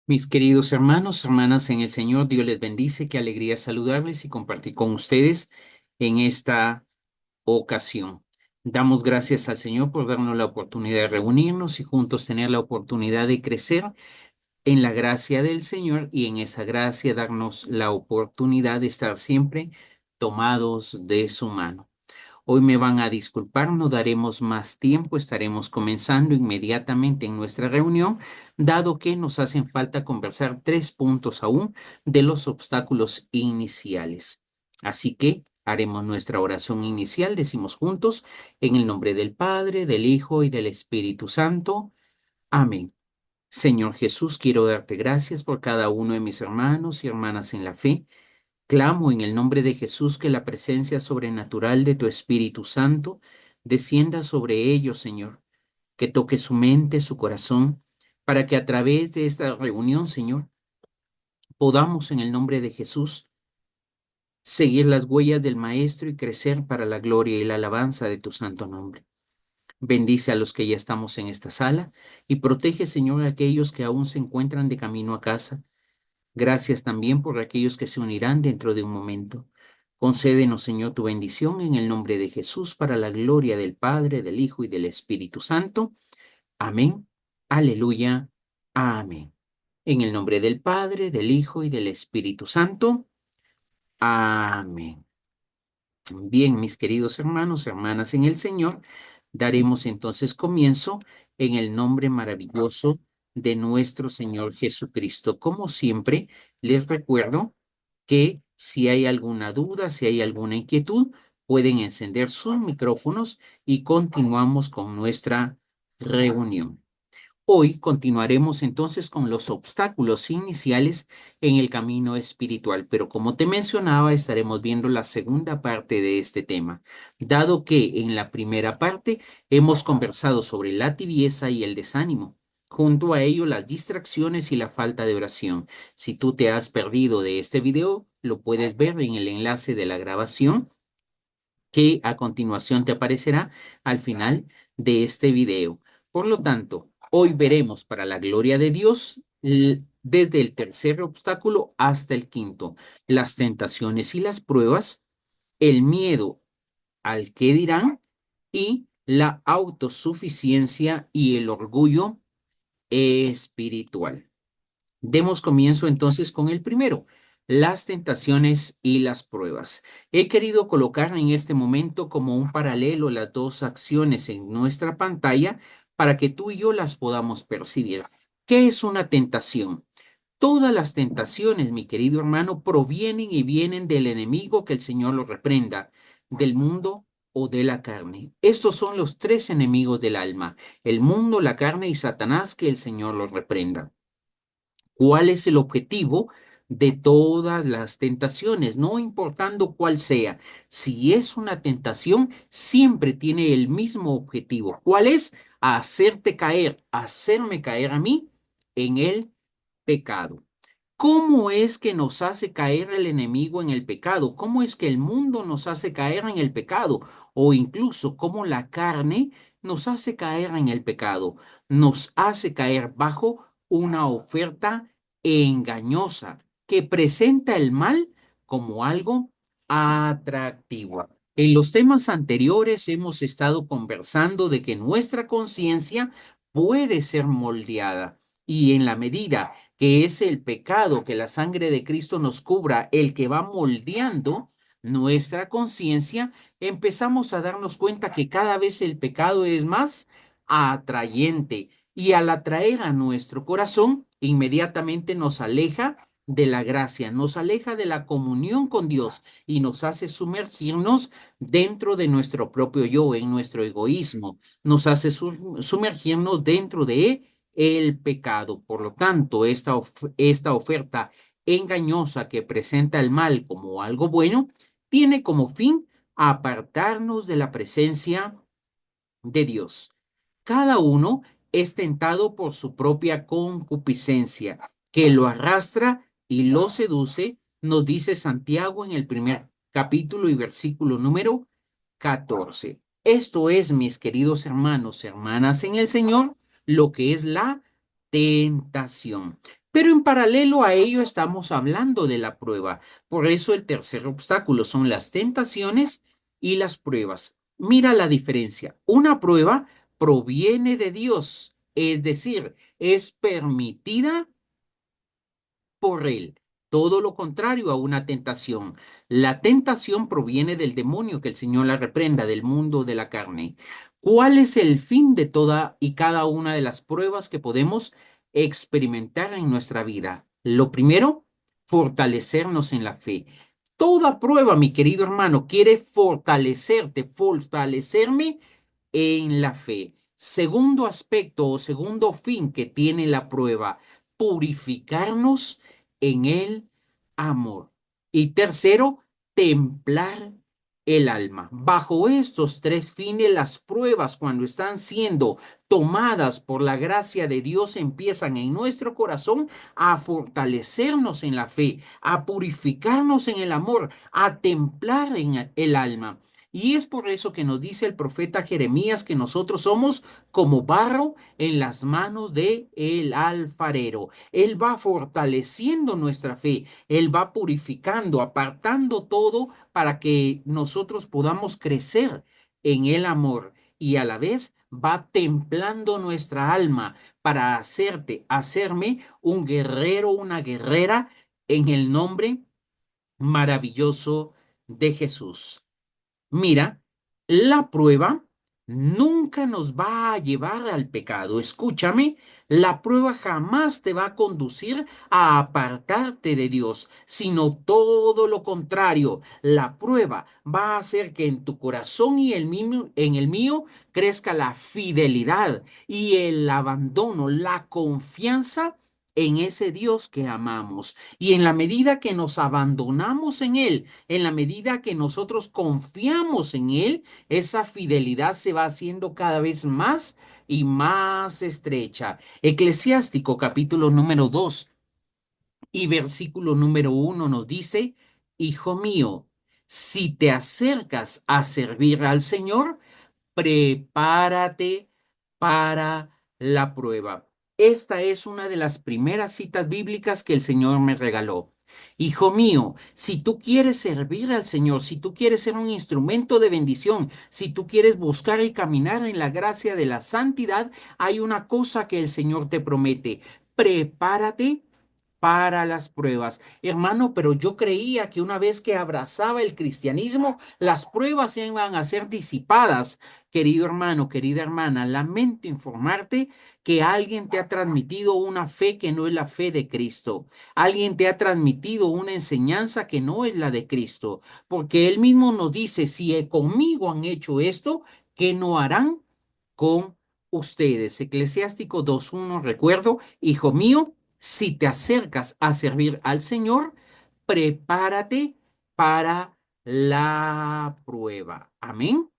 Mis queridos hermanos, hermanas en el Señor, Dios les bendice. Qué alegría saludarles y compartir con ustedes en esta ocasión. Damos gracias al Señor por darnos la oportunidad de reunirnos y juntos tener la oportunidad de crecer en la gracia del Señor y en esa gracia darnos la oportunidad de estar siempre tomados de su mano. Hoy me van a disculpar, no daremos más tiempo, estaremos comenzando inmediatamente en nuestra reunión, dado que nos hacen falta conversar 3 puntos aún de los obstáculos iniciales. Así que haremos nuestra oración inicial, decimos juntos, en el nombre del Padre, del Hijo y del Espíritu Santo. Amén. Señor Jesús, quiero darte gracias por cada uno de mis hermanos y hermanas en la fe. Clamo en el nombre de Jesús que la presencia sobrenatural de tu Espíritu Santo descienda sobre ellos, Señor, que toque su mente, su corazón, para que a través de esta reunión, Señor, podamos en el nombre de Jesús seguir las huellas del Maestro y crecer para la gloria y la alabanza de tu santo nombre. Bendice a los que ya estamos en esta sala y protege, Señor, a aquellos que aún se encuentran de camino a casa. Gracias también por aquellos que se unirán dentro de un momento. Concédenos, Señor, tu bendición en el nombre de Jesús para la gloria del Padre, del Hijo y del Espíritu Santo. Amén. Aleluya. Amén. En el nombre del Padre, del Hijo y del Espíritu Santo. Amén. Bien, mis queridos hermanos, hermanas en el Señor, daremos entonces comienzo en el nombre maravilloso de nuestro Señor Jesucristo. Como siempre, les recuerdo que si hay alguna duda, si hay alguna inquietud, pueden encender sus micrófonos y continuamos con nuestra reunión. Hoy continuaremos entonces con los obstáculos iniciales en el camino espiritual, pero como te mencionaba, estaremos viendo la segunda parte de este tema, dado que en la primera parte hemos conversado sobre la tibieza y el desánimo. Junto a ello, las distracciones y la falta de oración. Si tú te has perdido de este video, lo puedes ver en el enlace de la grabación que a continuación te aparecerá al final de este video. Por lo tanto, hoy veremos para la gloria de Dios desde el tercer obstáculo hasta el quinto, las tentaciones y las pruebas, el miedo al que dirán y la autosuficiencia y el orgullo espiritual. Demos comienzo entonces con el primero, las tentaciones y las pruebas. He querido colocar en este momento como un paralelo las dos acciones en nuestra pantalla para que tú y yo las podamos percibir. ¿Qué es una tentación? Todas las tentaciones, mi querido hermano, provienen y vienen del enemigo, que el Señor lo reprenda, del mundo o de la carne. Estos son los tres enemigos del alma, el mundo, la carne y Satanás, que el Señor los reprenda. ¿Cuál es el objetivo de todas las tentaciones? No importando cuál sea. Si es una tentación, siempre tiene el mismo objetivo. ¿Cuál es? Hacerte caer, hacerme caer a mí en el pecado. ¿Cómo es que nos hace caer el enemigo en el pecado? ¿Cómo es que el mundo nos hace caer en el pecado? O incluso cómo la carne nos hace caer en el pecado. Nos hace caer bajo una oferta engañosa que presenta el mal como algo atractivo. En los temas anteriores hemos estado conversando de que nuestra conciencia puede ser moldeada y en la medida que es el pecado, que la sangre de Cristo nos cubra, el que va moldeando nuestra conciencia, empezamos a darnos cuenta que cada vez el pecado es más atrayente y al atraer a nuestro corazón, inmediatamente nos aleja de la gracia, nos aleja de la comunión con Dios y nos hace sumergirnos dentro de nuestro propio yo, en nuestro egoísmo, nos hace sumergirnos dentro de el pecado. Por lo tanto, esta oferta engañosa que presenta el mal como algo bueno, tiene como fin apartarnos de la presencia de Dios. Cada uno es tentado por su propia concupiscencia, que lo arrastra y lo seduce, nos dice Santiago en el primer capítulo y versículo número 14. Esto es, mis queridos hermanos, hermanas en el Señor, lo que es la tentación. Pero en paralelo a ello estamos hablando de la prueba. Por eso el tercer obstáculo son las tentaciones y las pruebas. Mira la diferencia. Una prueba proviene de Dios, es decir, es permitida por él. Todo lo contrario a una tentación. La tentación proviene del demonio, que el Señor la reprenda, del mundo de la carne. ¿Cuál es el fin de toda y cada una de las pruebas que podemos experimentar en nuestra vida? Lo primero, fortalecernos en la fe. Toda prueba, mi querido hermano, quiere fortalecerte, fortalecerme en la fe. Segundo aspecto o segundo fin que tiene la prueba, purificarnos en el amor. Y tercero, templar el alma. Bajo estos tres fines, las pruebas, cuando están siendo tomadas por la gracia de Dios, empiezan en nuestro corazón a fortalecernos en la fe, a purificarnos en el amor, a templar en el alma. Y es por eso que nos dice el profeta Jeremías que nosotros somos como barro en las manos de el alfarero. Él va fortaleciendo nuestra fe, Él va purificando, apartando todo para que nosotros podamos crecer en el amor y a la vez va templando nuestra alma para hacerme un guerrero, una guerrera en el nombre maravilloso de Jesús. Mira, la prueba nunca nos va a llevar al pecado. Escúchame, la prueba jamás te va a conducir a apartarte de Dios, sino todo lo contrario. La prueba va a hacer que en tu corazón y en el mío crezca la fidelidad y el abandono, la confianza en ese Dios que amamos. Y en la medida que nos abandonamos en la medida que nosotros confiamos en Él, esa fidelidad se va haciendo cada vez más y más estrecha. Eclesiástico capítulo número 2 y versículo número 1 nos dice, Hijo mío, si te acercas a servir al Señor, prepárate para la prueba. Esta es una de las primeras citas bíblicas que el Señor me regaló. Hijo mío, si tú quieres servir al Señor, si tú quieres ser un instrumento de bendición, si tú quieres buscar y caminar en la gracia de la santidad, hay una cosa que el Señor te promete. Prepárate para las pruebas. Hermano, pero yo creía que una vez que abrazaba el cristianismo, las pruebas iban a ser disipadas. Querido hermano, querida hermana, lamento informarte que alguien te ha transmitido una fe que no es la fe de Cristo. Alguien te ha transmitido una enseñanza que no es la de Cristo, porque él mismo nos dice, si conmigo han hecho esto, ¿qué no harán con ustedes? Eclesiástico 2:1, recuerdo, hijo mío, si te acercas a servir al Señor, prepárate para la prueba. Amén.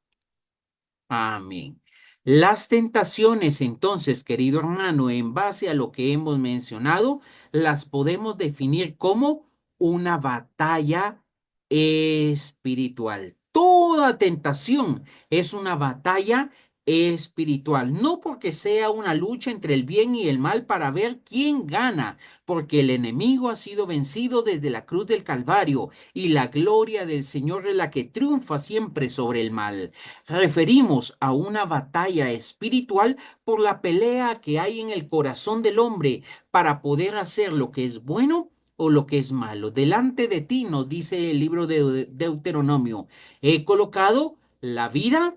Amén. Las tentaciones, entonces, querido hermano, en base a lo que hemos mencionado, las podemos definir como una batalla espiritual. Toda tentación es una batalla espiritual, no porque sea una lucha entre el bien y el mal para ver quién gana, porque el enemigo ha sido vencido desde la cruz del Calvario y la gloria del Señor es la que triunfa siempre sobre el mal. Referimos a una batalla espiritual por la pelea que hay en el corazón del hombre para poder hacer lo que es bueno o lo que es malo. Delante de ti, nos dice el libro de Deuteronomio, he colocado la vida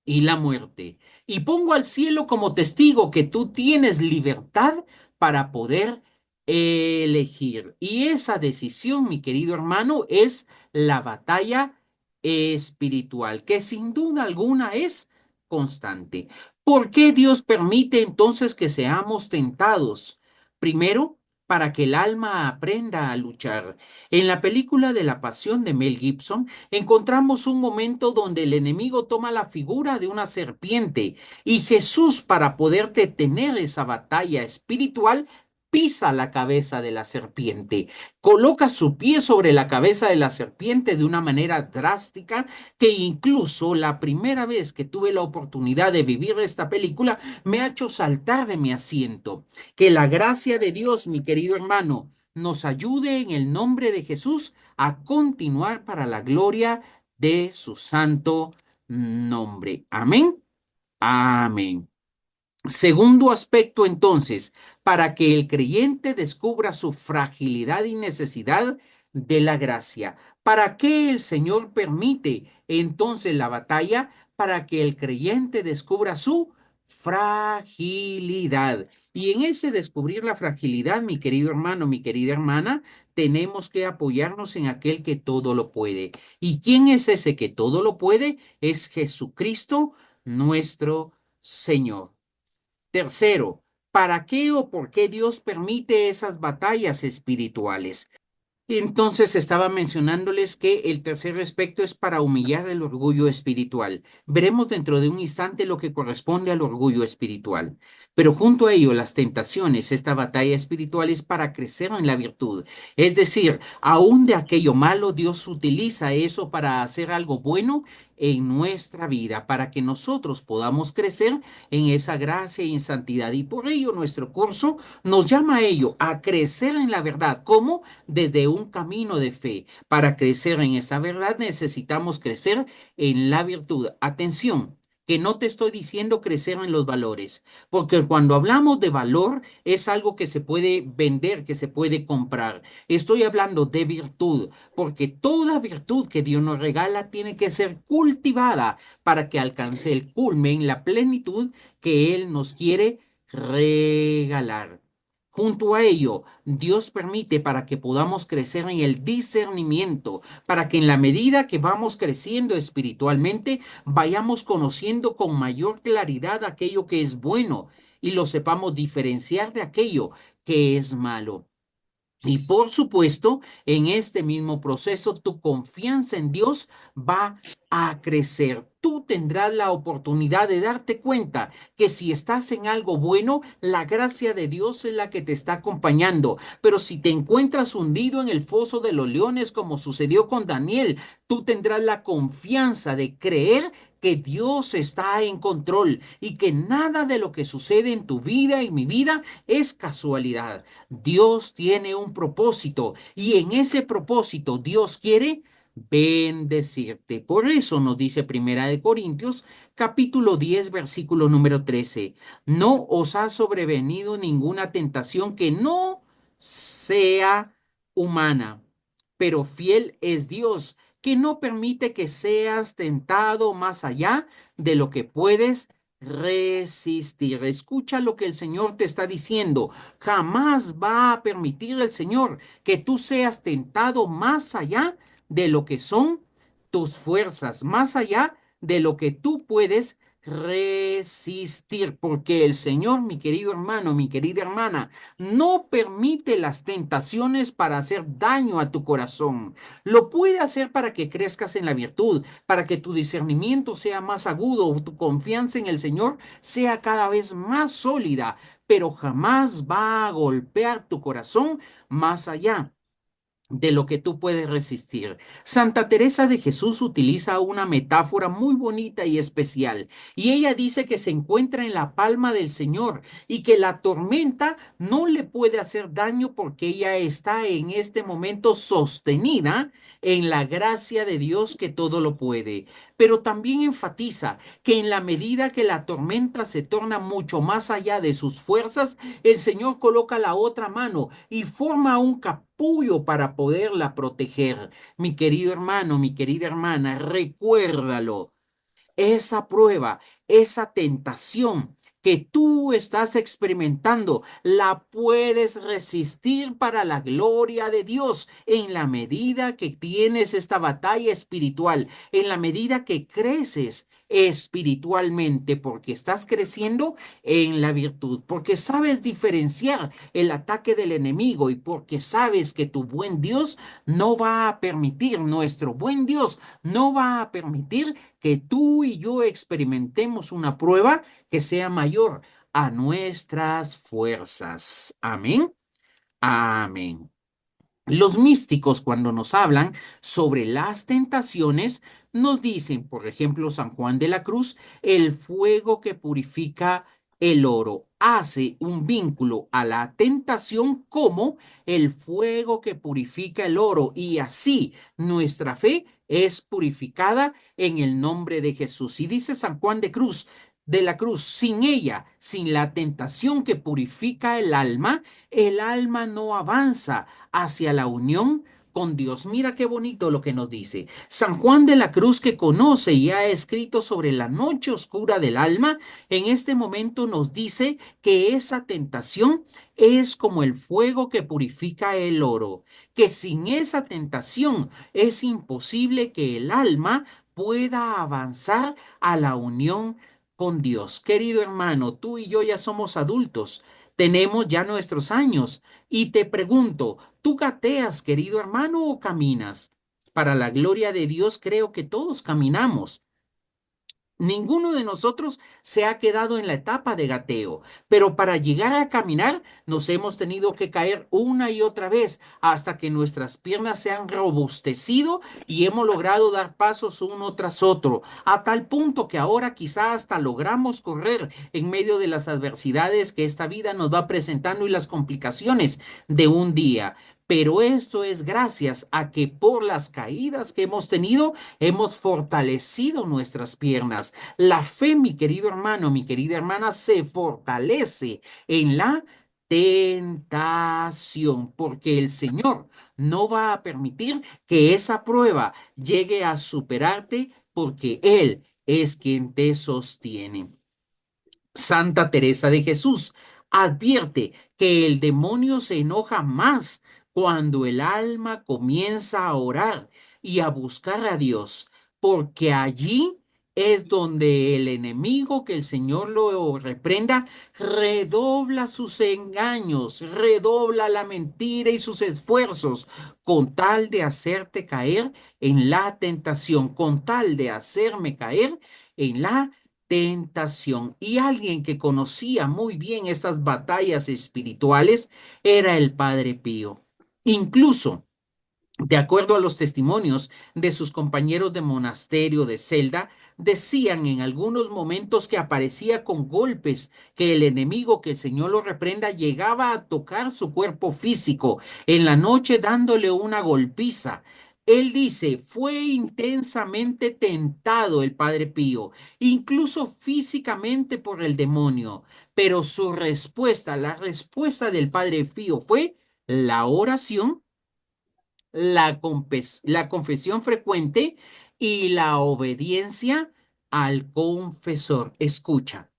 y la muerte. Y pongo al cielo como testigo que tú tienes libertad para poder elegir. Y esa decisión, mi querido hermano, es la batalla espiritual, que sin duda alguna es constante. ¿Por qué Dios permite entonces que seamos tentados? Primero, para que el alma aprenda a luchar. En la película de La Pasión de Mel Gibson, encontramos un momento donde el enemigo toma la figura de una serpiente y Jesús, para poder detener esa batalla espiritual, pisa la cabeza de la serpiente, coloca su pie sobre la cabeza de la serpiente de una manera drástica que incluso la primera vez que tuve la oportunidad de vivir esta película me ha hecho saltar de mi asiento. Que la gracia de Dios, mi querido hermano, nos ayude en el nombre de Jesús a continuar para la gloria de su santo nombre. Amén. Amén. Segundo aspecto, entonces, para que el creyente descubra su fragilidad y necesidad de la gracia. ¿Para qué el Señor permite entonces la batalla? Para que el creyente descubra su fragilidad. Y en ese descubrir la fragilidad, mi querido hermano, mi querida hermana, tenemos que apoyarnos en aquel que todo lo puede. ¿Y quién es ese que todo lo puede? Es Jesucristo, nuestro Señor. Tercero, ¿para qué o por qué Dios permite esas batallas espirituales? Entonces estaba mencionándoles que el tercer aspecto es para humillar el orgullo espiritual. Veremos dentro de un instante lo que corresponde al orgullo espiritual. Pero junto a ello, las tentaciones, esta batalla espiritual es para crecer en la virtud. Es decir, aún de aquello malo, Dios utiliza eso para hacer algo bueno en nuestra vida, para que nosotros podamos crecer en esa gracia y en santidad. Y por ello nuestro curso nos llama a ello, a crecer en la verdad. ¿Cómo? Desde un camino de fe. Para crecer en esa verdad necesitamos crecer en la virtud. Atención, que no te estoy diciendo crecer en los valores, porque cuando hablamos de valor es algo que se puede vender, que se puede comprar. Estoy hablando de virtud, porque toda virtud que Dios nos regala tiene que ser cultivada para que alcance el culmen, la plenitud que Él nos quiere regalar. Junto a ello, Dios permite para que podamos crecer en el discernimiento, para que en la medida que vamos creciendo espiritualmente, vayamos conociendo con mayor claridad aquello que es bueno y lo sepamos diferenciar de aquello que es malo. Y por supuesto, en este mismo proceso, tu confianza en Dios va a crecer. Tú tendrás la oportunidad de darte cuenta que si estás en algo bueno, la gracia de Dios es la que te está acompañando. Pero si te encuentras hundido en el foso de los leones, como sucedió con Daniel, tú tendrás la confianza de creer que Dios está en control y que nada de lo que sucede en tu vida y mi vida es casualidad. Dios tiene un propósito y en ese propósito Dios quiere bendecirte. Por eso nos dice Primera de Corintios, capítulo 10, versículo número 13. No os ha sobrevenido ninguna tentación que no sea humana, pero fiel es Dios, que no permite que seas tentado más allá de lo que puedes resistir. Escucha lo que el Señor te está diciendo. Jamás va a permitir el Señor que tú seas tentado más allá de lo que son tus fuerzas, más allá de lo que tú puedes resistir, porque el Señor, mi querido hermano, mi querida hermana, no permite las tentaciones para hacer daño a tu corazón. Lo puede hacer para que crezcas en la virtud, para que tu discernimiento sea más agudo, tu confianza en el Señor sea cada vez más sólida, pero jamás va a golpear tu corazón más allá de lo que tú puedes resistir. Santa Teresa de Jesús utiliza una metáfora muy bonita y especial, y ella dice que se encuentra en la palma del Señor y que la tormenta no le puede hacer daño porque ella está en este momento sostenida en la gracia de Dios que todo lo puede. Pero también enfatiza que en la medida que la tormenta se torna mucho más allá de sus fuerzas, el Señor coloca la otra mano y forma un capullo para poderla proteger. Mi querido hermano, mi querida hermana, recuérdalo. Esa prueba, esa tentación que tú estás experimentando, la puedes resistir para la gloria de Dios en la medida que tienes esta batalla espiritual, en la medida que creces espiritualmente, porque estás creciendo en la virtud, porque sabes diferenciar el ataque del enemigo y porque sabes que tu buen Dios no va a permitir, nuestro buen Dios no va a permitir que tú y yo experimentemos una prueba que sea mayor a nuestras fuerzas. Amén. Amén. Los místicos, cuando nos hablan sobre las tentaciones, nos dicen, por ejemplo, San Juan de la Cruz, el fuego que purifica el oro hace un vínculo a la tentación como el fuego que purifica el oro, y así nuestra fe es purificada en el nombre de Jesús. Y dice San Juan de la Cruz, sin ella, sin la tentación que purifica el alma no avanza hacia la unión con Dios. Mira qué bonito lo que nos dice. San Juan de la Cruz, que conoce y ha escrito sobre la noche oscura del alma, en este momento nos dice que esa tentación es como el fuego que purifica el oro, que sin esa tentación es imposible que el alma pueda avanzar a la unión con Dios. Querido hermano, tú y yo ya somos adultos, tenemos ya nuestros años y te pregunto, ¿tú gateas, querido hermano, o caminas? Para la gloria de Dios, creo que todos caminamos. Ninguno de nosotros se ha quedado en la etapa de gateo, pero para llegar a caminar nos hemos tenido que caer una y otra vez hasta que nuestras piernas se han robustecido y hemos logrado dar pasos uno tras otro, a tal punto que ahora quizá hasta logramos correr en medio de las adversidades que esta vida nos va presentando y las complicaciones de un día. Pero esto es gracias a que por las caídas que hemos tenido, hemos fortalecido nuestras piernas. La fe, mi querido hermano, mi querida hermana, se fortalece en la tentación, porque el Señor no va a permitir que esa prueba llegue a superarte, porque Él es quien te sostiene. Santa Teresa de Jesús advierte que el demonio se enoja más cuando el alma comienza a orar y a buscar a Dios, porque allí es donde el enemigo, que el Señor lo reprenda, redobla sus engaños, redobla la mentira y sus esfuerzos con tal de hacerte caer en la tentación, con tal de hacerme caer en la tentación. Y alguien que conocía muy bien estas batallas espirituales era el Padre Pío. Incluso, de acuerdo a los testimonios de sus compañeros de monasterio de celda, decían en algunos momentos que aparecía con golpes, que el enemigo, que el Señor lo reprenda, llegaba a tocar su cuerpo físico en la noche dándole una golpiza. Él dice, fue intensamente tentado el Padre Pío, incluso físicamente por el demonio, pero su respuesta, la respuesta del Padre Pío fue la oración, la confesión frecuente y la obediencia al confesor. Escucha,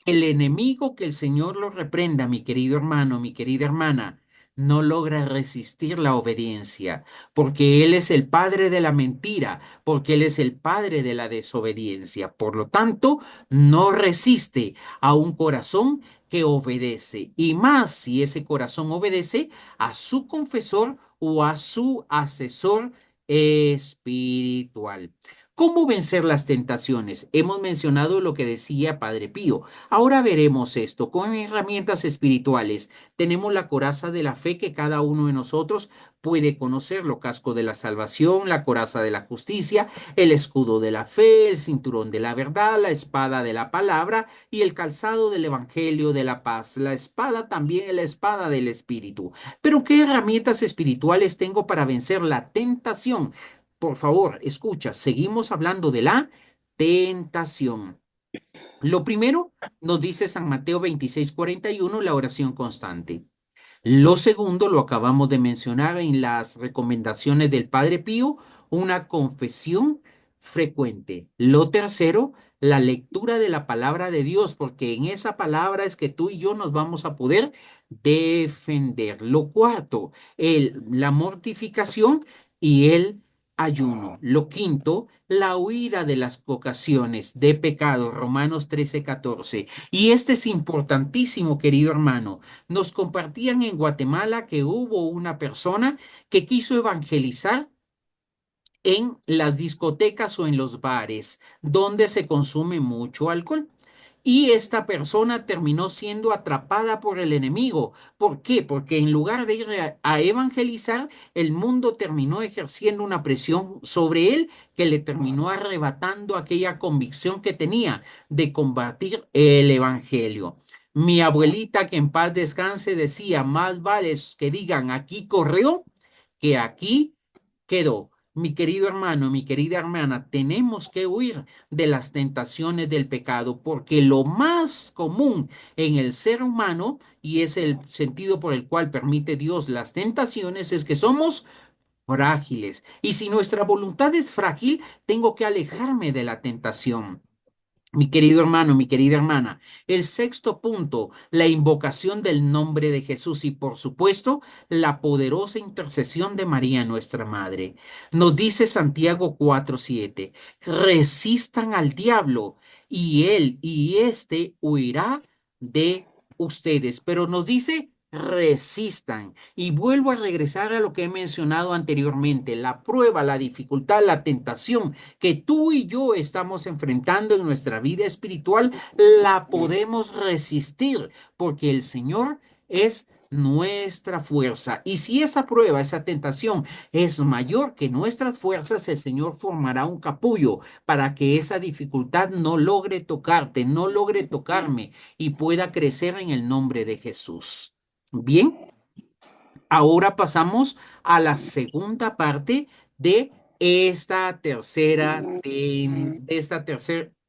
el enemigo, que el Señor lo reprenda, mi querido hermano, mi querida hermana, no logra resistir la obediencia, porque Él es el padre de la mentira, porque Él es el padre de la desobediencia. Por lo tanto, no resiste a un corazón que obedece, y más si ese corazón obedece a su confesor o a su asesor espiritual. ¿Cómo vencer las tentaciones? Hemos mencionado lo que decía Padre Pío. Ahora veremos esto con herramientas espirituales. Tenemos la coraza de la fe, que cada uno de nosotros puede conocerlo: casco de la salvación, la coraza de la justicia, el escudo de la fe, el cinturón de la verdad, la espada de la palabra y el calzado del evangelio de la paz. La espada también es la espada del espíritu. Pero ¿qué herramientas espirituales tengo para vencer la tentación? Por favor, escucha, seguimos hablando de la tentación. Lo primero, nos dice San Mateo 26:41, la oración constante. Lo segundo, lo acabamos de mencionar en las recomendaciones del Padre Pío, una confesión frecuente. Lo tercero, la lectura de la palabra de Dios, porque en esa palabra es que tú y yo nos vamos a poder defender. Lo cuarto, la mortificación y el ayuno. Lo quinto, la huida de las ocasiones de pecado, Romanos 13:14. Y este es importantísimo, querido hermano. Nos compartían en Guatemala que hubo una persona que quiso evangelizar en las discotecas o en los bares donde se consume mucho alcohol. Y esta persona terminó siendo atrapada por el enemigo. ¿Por qué? Porque en lugar de ir a evangelizar, el mundo terminó ejerciendo una presión sobre él que le terminó arrebatando aquella convicción que tenía de combatir el evangelio. Mi abuelita, que en paz descanse, decía, más vale que digan aquí corrió que aquí quedó. Mi querido hermano, mi querida hermana, tenemos que huir de las tentaciones del pecado, porque lo más común en el ser humano, y es el sentido por el cual permite Dios las tentaciones, es que somos frágiles. Y si nuestra voluntad es frágil, tengo que alejarme de la tentación. Mi querido hermano, mi querida hermana, el sexto punto, la invocación del nombre de Jesús y por supuesto la poderosa intercesión de María, nuestra Madre. Nos dice Santiago 4:7, resistan al diablo y él y éste huirá de ustedes. Pero nos dice resistan. Y vuelvo a regresar a lo que he mencionado anteriormente, la prueba, la dificultad, la tentación que tú y yo estamos enfrentando en nuestra vida espiritual, la podemos resistir porque el Señor es nuestra fuerza. Y si esa prueba, esa tentación es mayor que nuestras fuerzas, el Señor formará un capullo para que esa dificultad no logre tocarte, no logre tocarme y pueda crecer en el nombre de Jesús. Bien. Ahora pasamos a la segunda parte de esta tercera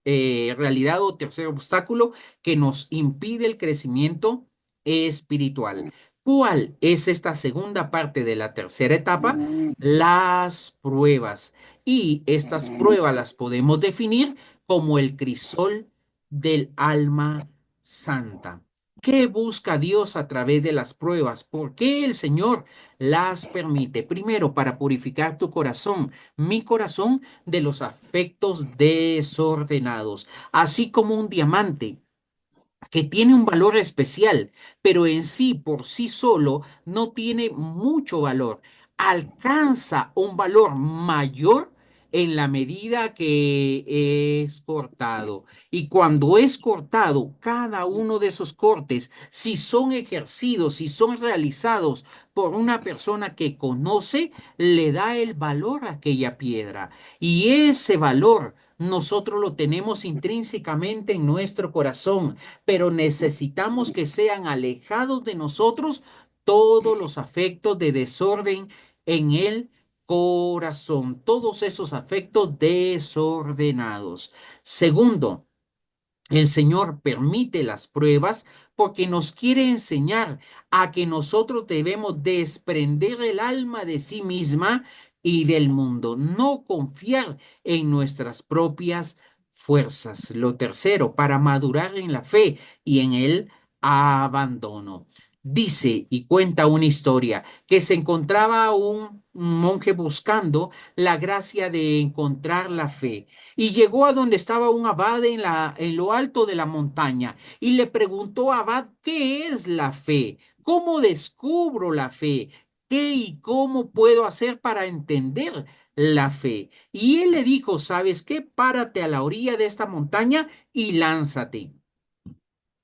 realidad o tercer obstáculo que nos impide el crecimiento espiritual. ¿Cuál es esta segunda parte de la tercera etapa? Las pruebas. Y estas pruebas las podemos definir como el crisol del alma santa. ¿Qué busca Dios a través de las pruebas? ¿Por qué el Señor las permite? Primero, para purificar tu corazón, mi corazón, de los afectos desordenados, así como un diamante que tiene un valor especial, pero en sí, por sí solo, no tiene mucho valor. Alcanza un valor mayor en la medida que es cortado. Y cuando es cortado, cada uno de esos cortes, si son ejercidos, si son realizados por una persona que conoce, le da el valor a aquella piedra. Y ese valor nosotros lo tenemos intrínsecamente en nuestro corazón, pero necesitamos que sean alejados de nosotros todos los afectos de desorden en el corazón, todos esos afectos desordenados. Segundo, el Señor permite las pruebas porque nos quiere enseñar a que nosotros debemos desprender el alma de sí misma y del mundo, no confiar en nuestras propias fuerzas. Lo tercero, para madurar en la fe y en el abandono. Dice y cuenta una historia que se encontraba un monje buscando la gracia de encontrar la fe y llegó a donde estaba un abad en lo alto de la montaña y le preguntó a abad, ¿qué es la fe? ¿Cómo descubro la fe? ¿Qué y cómo puedo hacer para entender la fe? Y él le dijo, ¿sabes qué? Párate a la orilla de esta montaña y lánzate.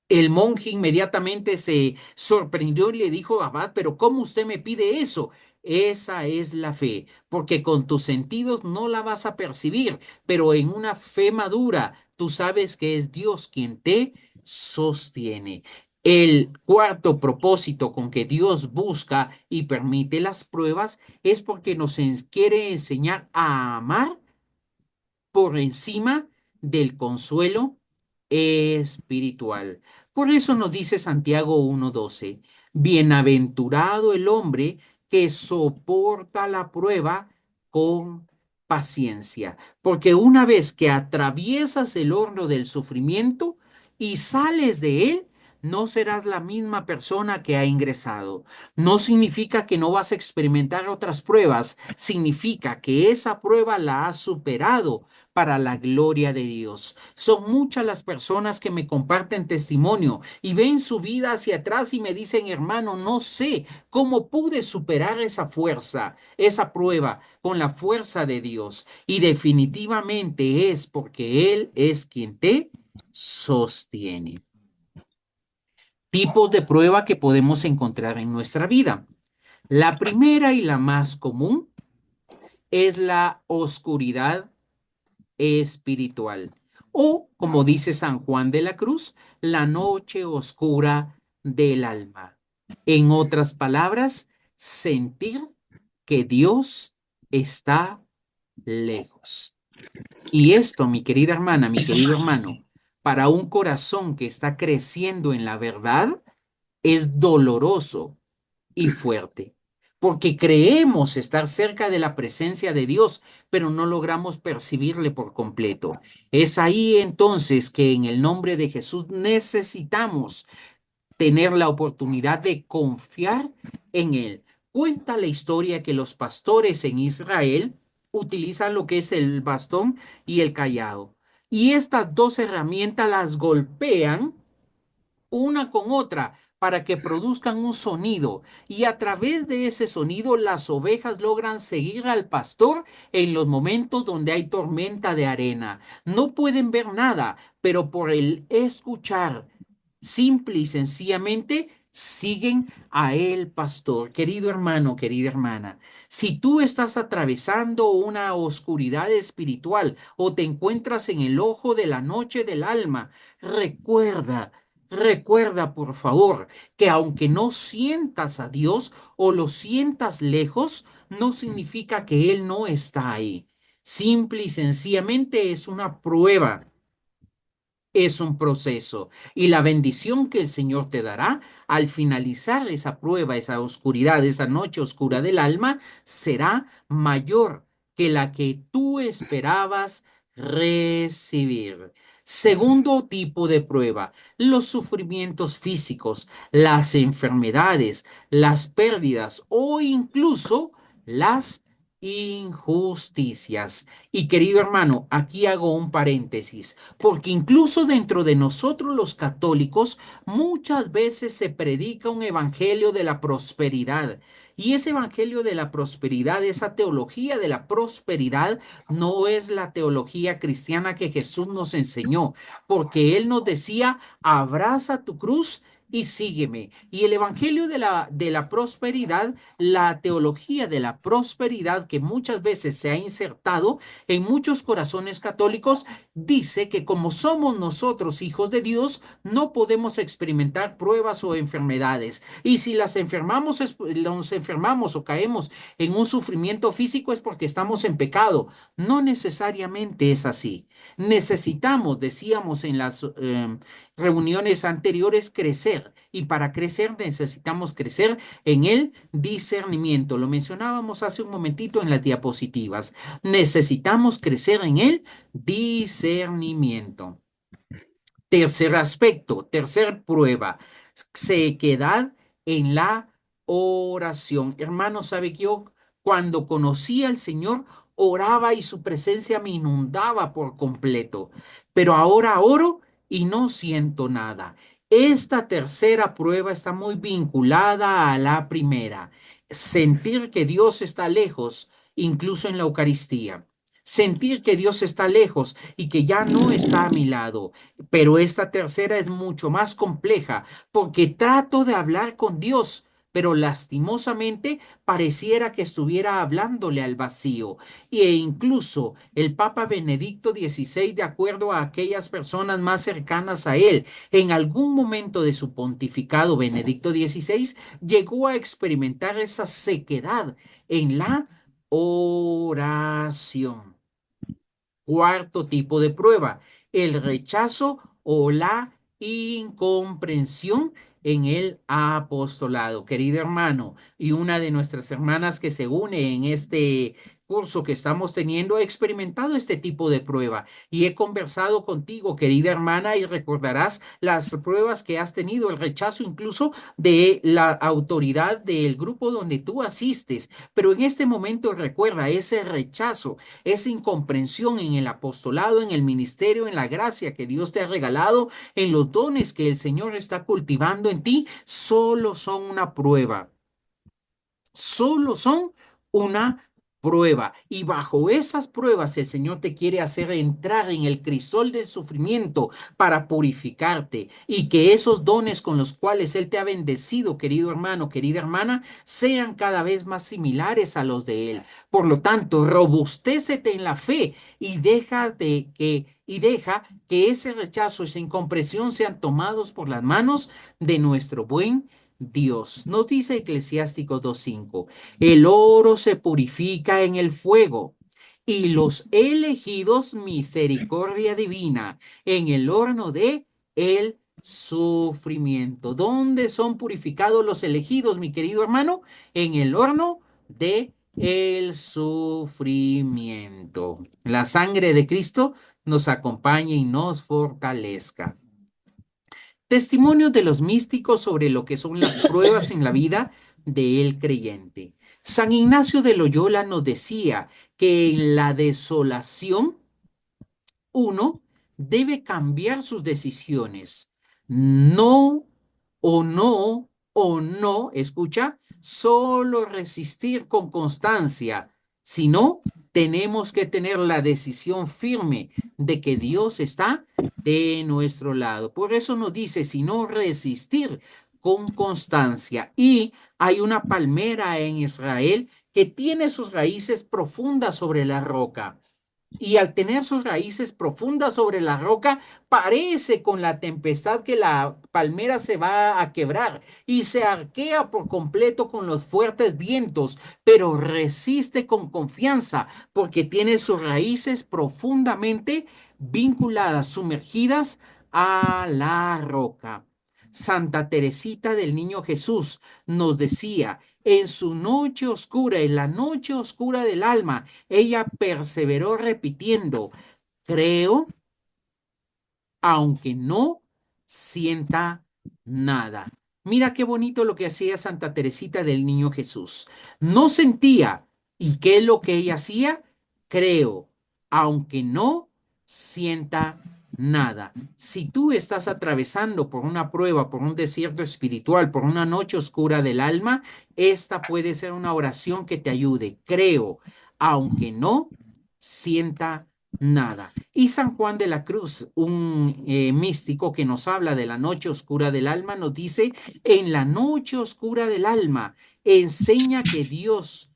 El monje inmediatamente se sorprendió y le dijo, abad, pero ¿cómo usted me pide eso? Esa es la fe, porque con tus sentidos no la vas a percibir, pero en una fe madura tú sabes que es Dios quien te sostiene. El cuarto propósito con que Dios busca y permite las pruebas es porque quiere enseñar a amar por encima del consuelo espiritual. Por eso nos dice Santiago 1:12, bienaventurado el hombre que soporta la prueba con paciencia, porque una vez que atraviesas el horno del sufrimiento y sales de él, no serás la misma persona que ha ingresado. No significa que no vas a experimentar otras pruebas, significa que esa prueba la has superado para la gloria de Dios. Son muchas las personas que me comparten testimonio y ven su vida hacia atrás y me dicen, hermano, no sé cómo pude superar esa fuerza, esa prueba con la fuerza de Dios. Y definitivamente es porque Él es quien te sostiene. Tipos de prueba que podemos encontrar en nuestra vida. La primera y la más común es la oscuridad espiritual. O, como dice San Juan de la Cruz, la noche oscura del alma. En otras palabras, sentir que Dios está lejos. Y esto, mi querida hermana, mi querido hermano, para un corazón que está creciendo en la verdad, es doloroso y fuerte, porque creemos estar cerca de la presencia de Dios, pero no logramos percibirle por completo. Es ahí entonces que en el nombre de Jesús necesitamos tener la oportunidad de confiar en Él. Cuenta la historia que los pastores en Israel utilizan lo que es el bastón y el cayado. Y estas dos herramientas las golpean una con otra para que produzcan un sonido y a través de ese sonido las ovejas logran seguir al pastor en los momentos donde hay tormenta de arena. No pueden ver nada, pero por el escuchar, simple y sencillamente siguen a el pastor. Querido hermano, querida hermana, si tú estás atravesando una oscuridad espiritual o te encuentras en el ojo de la noche del alma, recuerda. Recuerda, por favor, que aunque no sientas a Dios o lo sientas lejos, no significa que Él no está ahí. Simple y sencillamente es una prueba, es un proceso. Y la bendición que el Señor te dará al finalizar esa prueba, esa oscuridad, esa noche oscura del alma, será mayor que la que tú esperabas recibir. Segundo tipo de prueba, los sufrimientos físicos, las enfermedades, las pérdidas o incluso las injusticias. Y querido hermano, aquí hago un paréntesis, porque incluso dentro de nosotros los católicos muchas veces se predica un evangelio de la prosperidad. Y ese evangelio de la prosperidad, esa teología de la prosperidad, no es la teología cristiana que Jesús nos enseñó, porque Él nos decía, abraza tu cruz y sígueme. Y el evangelio de la prosperidad, la teología de la prosperidad que muchas veces se ha insertado en muchos corazones católicos, dice que como somos nosotros hijos de Dios, no podemos experimentar pruebas o enfermedades. Y si nos enfermamos o caemos en un sufrimiento físico es porque estamos en pecado. No necesariamente es así. Necesitamos, decíamos en las reuniones anteriores, crecer. Y para crecer necesitamos crecer en el discernimiento. Lo mencionábamos hace un momentito en las diapositivas. Necesitamos crecer en el discernimiento. Tercer aspecto, tercer prueba, sequedad en la oración. Hermano, ¿sabe que yo cuando conocí al Señor oraba y su presencia me inundaba por completo? Pero ahora oro y no siento nada. Esta tercera prueba está muy vinculada a la primera. Sentir que Dios está lejos, incluso en la Eucaristía. Sentir que Dios está lejos y que ya no está a mi lado. Pero esta tercera es mucho más compleja porque trato de hablar con Dios, pero lastimosamente pareciera que estuviera hablándole al vacío. E incluso el Papa Benedicto XVI, de acuerdo a aquellas personas más cercanas a él, en algún momento de su pontificado, Benedicto XVI llegó a experimentar esa sequedad en la oración. Cuarto tipo de prueba, el rechazo o la incomprensión en el apostolado. Querido hermano, y una de nuestras hermanas que se une en este curso que estamos teniendo, ha experimentado este tipo de prueba y he conversado contigo, querida hermana, y recordarás las pruebas que has tenido, el rechazo incluso de la autoridad del grupo donde tú asistes. Pero en este momento recuerda ese rechazo, esa incomprensión en el apostolado, en el ministerio, en la gracia que Dios te ha regalado, en los dones que el Señor está cultivando en ti, solo son una prueba. Solo son una prueba. Y bajo esas pruebas el Señor te quiere hacer entrar en el crisol del sufrimiento para purificarte y que esos dones con los cuales Él te ha bendecido, querido hermano, querida hermana, sean cada vez más similares a los de Él. Por lo tanto, robustécete en la fe y deja que ese rechazo, esa incomprensión sean tomados por las manos de nuestro buen Dios. Nos dice Eclesiásticos 2:5. El oro se purifica en el fuego y los elegidos misericordia divina en el horno de el sufrimiento. ¿Dónde son purificados los elegidos, mi querido hermano? En el horno de el sufrimiento. La sangre de Cristo nos acompañe y nos fortalezca. Testimonios de los místicos sobre lo que son las pruebas en la vida del creyente. San Ignacio de Loyola nos decía que en la desolación uno debe cambiar sus decisiones. No o no o no, escucha, solo resistir con constancia, sino tenemos que tener la decisión firme de que Dios está de nuestro lado. Por eso nos dice, sino resistir con constancia. Y hay una palmera en Israel que tiene sus raíces profundas sobre la roca. Y al tener sus raíces profundas sobre la roca, parece con la tempestad que la palmera se va a quebrar y se arquea por completo con los fuertes vientos, pero resiste con confianza porque tiene sus raíces profundamente vinculadas, sumergidas a la roca. Santa Teresita del Niño Jesús nos decía, en su noche oscura, en la noche oscura del alma, ella perseveró repitiendo, creo, aunque no sienta nada. Mira qué bonito lo que hacía Santa Teresita del Niño Jesús. No sentía. ¿Y qué es lo que ella hacía? Creo, aunque no sienta nada. Si tú estás atravesando por una prueba, por un desierto espiritual, por una noche oscura del alma, esta puede ser una oración que te ayude. Creo, aunque no sienta nada. Y San Juan de la Cruz, un místico que nos habla de la noche oscura del alma, nos dice, en la noche oscura del alma, enseña que Dios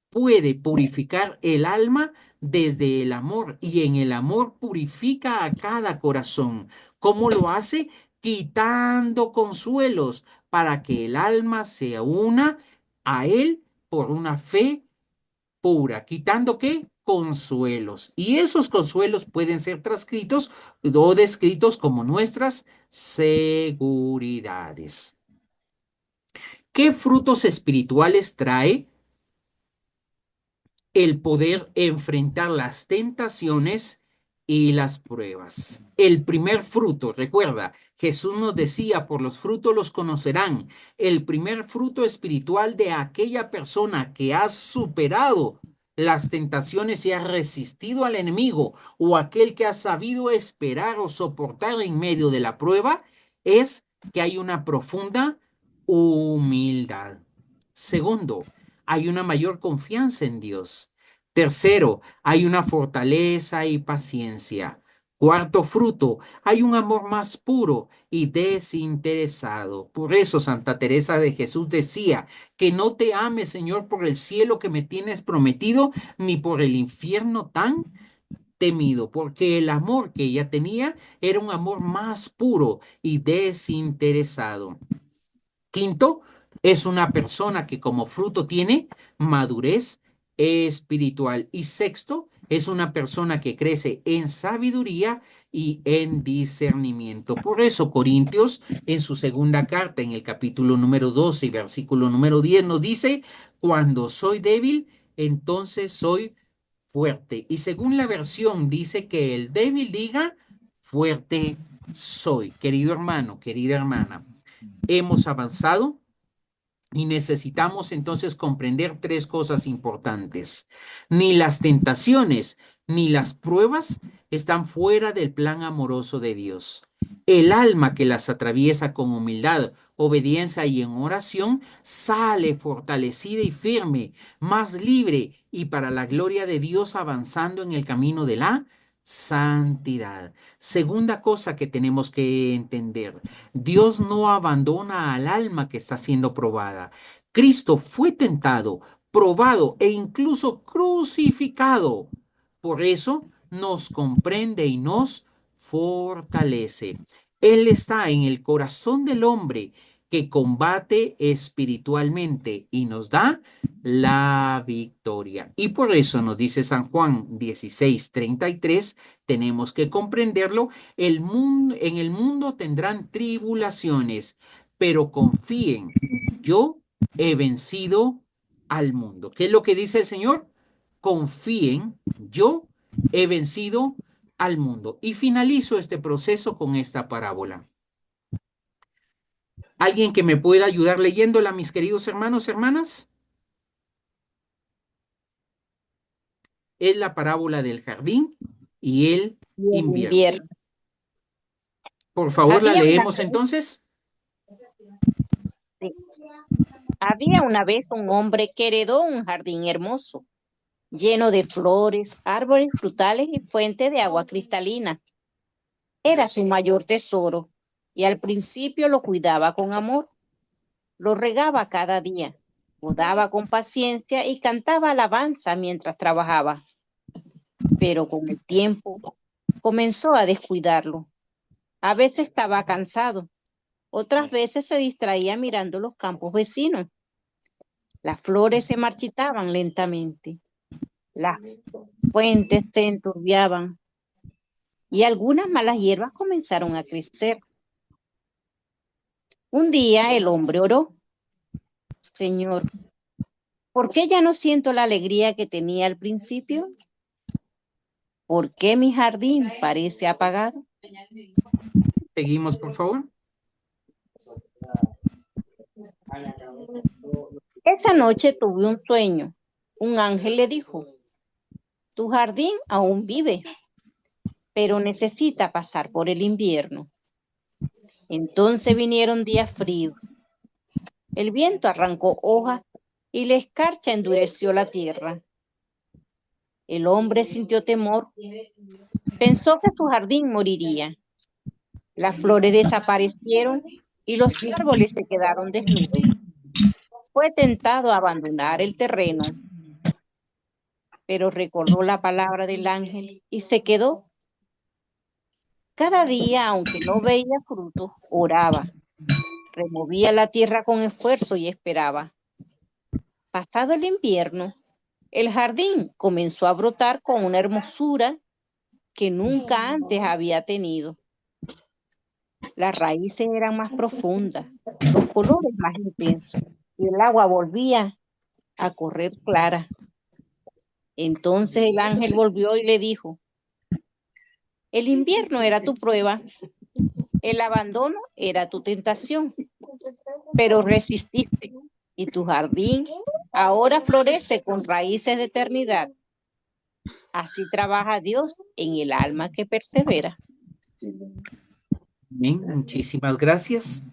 puede purificar el alma desde el amor y en el amor purifica a cada corazón. ¿Cómo lo hace? Quitando consuelos para que el alma se una a Él por una fe pura, quitando qué consuelos. Y esos consuelos pueden ser transcritos o descritos como nuestras seguridades. ¿Qué frutos espirituales trae el poder enfrentar las tentaciones y las pruebas? El primer fruto, recuerda, Jesús nos decía, por los frutos los conocerán. El primer fruto espiritual de aquella persona que ha superado las tentaciones y ha resistido al enemigo, o aquel que ha sabido esperar o soportar en medio de la prueba, es que hay una profunda humildad. Segundo, hay una mayor confianza en Dios. Tercero, hay una fortaleza y paciencia. Cuarto fruto, hay un amor más puro y desinteresado. Por eso Santa Teresa de Jesús decía, que no te ames, Señor, por el cielo que me tienes prometido, ni por el infierno tan temido, porque el amor que ella tenía era un amor más puro y desinteresado. Quinto, es una persona que como fruto tiene madurez espiritual. Y sexto, es una persona que crece en sabiduría y en discernimiento. Por eso Corintios, en su segunda carta, en el capítulo número 12 y versículo número 10, nos dice, cuando soy débil, entonces soy fuerte. Y según la versión, dice que el débil diga, fuerte soy. Querido hermano, querida hermana, hemos avanzado y necesitamos entonces comprender tres cosas importantes. Ni las tentaciones ni las pruebas están fuera del plan amoroso de Dios. El alma que las atraviesa con humildad, obediencia y en oración sale fortalecida y firme, más libre y para la gloria de Dios avanzando en el camino de la santidad. Segunda cosa que tenemos que entender, Dios no abandona al alma que está siendo probada. Cristo fue tentado, probado e incluso crucificado. Por eso nos comprende y nos fortalece. Él está en el corazón del hombre que combate espiritualmente y nos da la victoria. Y por eso nos dice San Juan 16:33, tenemos que comprenderlo, en el mundo tendrán tribulaciones, pero confíen, yo he vencido al mundo. ¿Qué es lo que dice el Señor? Confíen, yo he vencido al mundo. Y finalizo este proceso con esta parábola. ¿Alguien que me pueda ayudar leyéndola, mis queridos hermanos, hermanas? Es la parábola del jardín y el Y el invierno. invierno. Por favor, la Había una leemos vez, entonces. sí, había una vez un hombre que heredó un jardín hermoso, lleno de flores, árboles frutales y fuente de agua cristalina. Era su mayor tesoro y al principio lo cuidaba con amor. Lo regaba cada día, podaba con paciencia y cantaba alabanza mientras trabajaba. Pero con el tiempo comenzó a descuidarlo. A veces estaba cansado, otras veces se distraía mirando los campos vecinos. Las flores se marchitaban lentamente, las fuentes se enturbiaban y algunas malas hierbas comenzaron a crecer. Un día el hombre oró: Señor, ¿por qué ya no siento la alegría que tenía al principio? ¿Por qué mi jardín parece apagado? Seguimos, por favor. Esa noche tuve un sueño. Un ángel le dijo: tu jardín aún vive, pero necesita pasar por el invierno. Entonces vinieron días fríos. El viento arrancó hojas y la escarcha endureció la tierra. El hombre sintió temor. Pensó que su jardín moriría. Las flores desaparecieron y los árboles se quedaron desnudos. Fue tentado a abandonar el terreno, pero recordó la palabra del ángel y se quedó. Cada día, aunque no veía frutos, oraba, removía la tierra con esfuerzo y esperaba. Pasado el invierno, el jardín comenzó a brotar con una hermosura que nunca antes había tenido. Las raíces eran más profundas, los colores más intensos y el agua volvía a correr clara. Entonces el ángel volvió y le dijo: el invierno era tu prueba, el abandono era tu tentación, pero resististe y tu jardín ahora florece con raíces de eternidad. Así trabaja Dios en el alma que persevera. Bien, muchísimas gracias.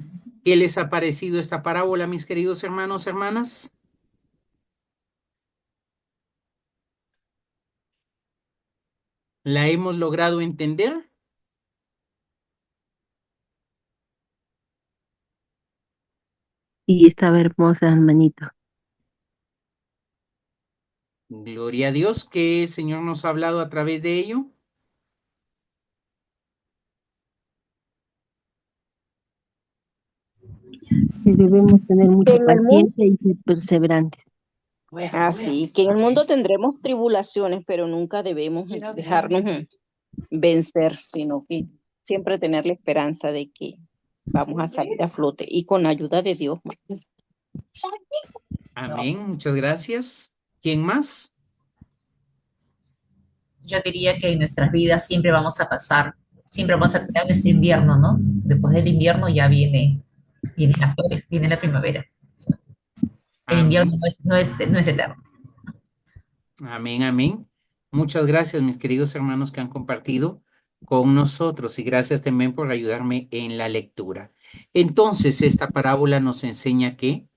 ¿Qué les ha parecido esta parábola, mis queridos hermanos, hermanas? ¿La hemos logrado entender? Y estaba hermosa, hermanito. Gloria a Dios que el Señor nos ha hablado a través de ello. Que debemos tener mucha En el mundo, paciencia y ser perseverantes. así que en el mundo tendremos tribulaciones, pero nunca debemos dejarnos vencer, sino que siempre tener la esperanza de que vamos a salir a flote y con la ayuda de Dios. Amén, muchas gracias. ¿Quién más? Yo diría que en nuestras vidas siempre vamos a pasar, siempre vamos a tener nuestro invierno, ¿no? Después del invierno ya vienen las flores, viene la primavera. El invierno Amén, no es eterno. amén, amén. Muchas gracias, mis queridos hermanos que han compartido. con nosotros y gracias también por ayudarme en la lectura. Entonces, esta parábola nos enseña que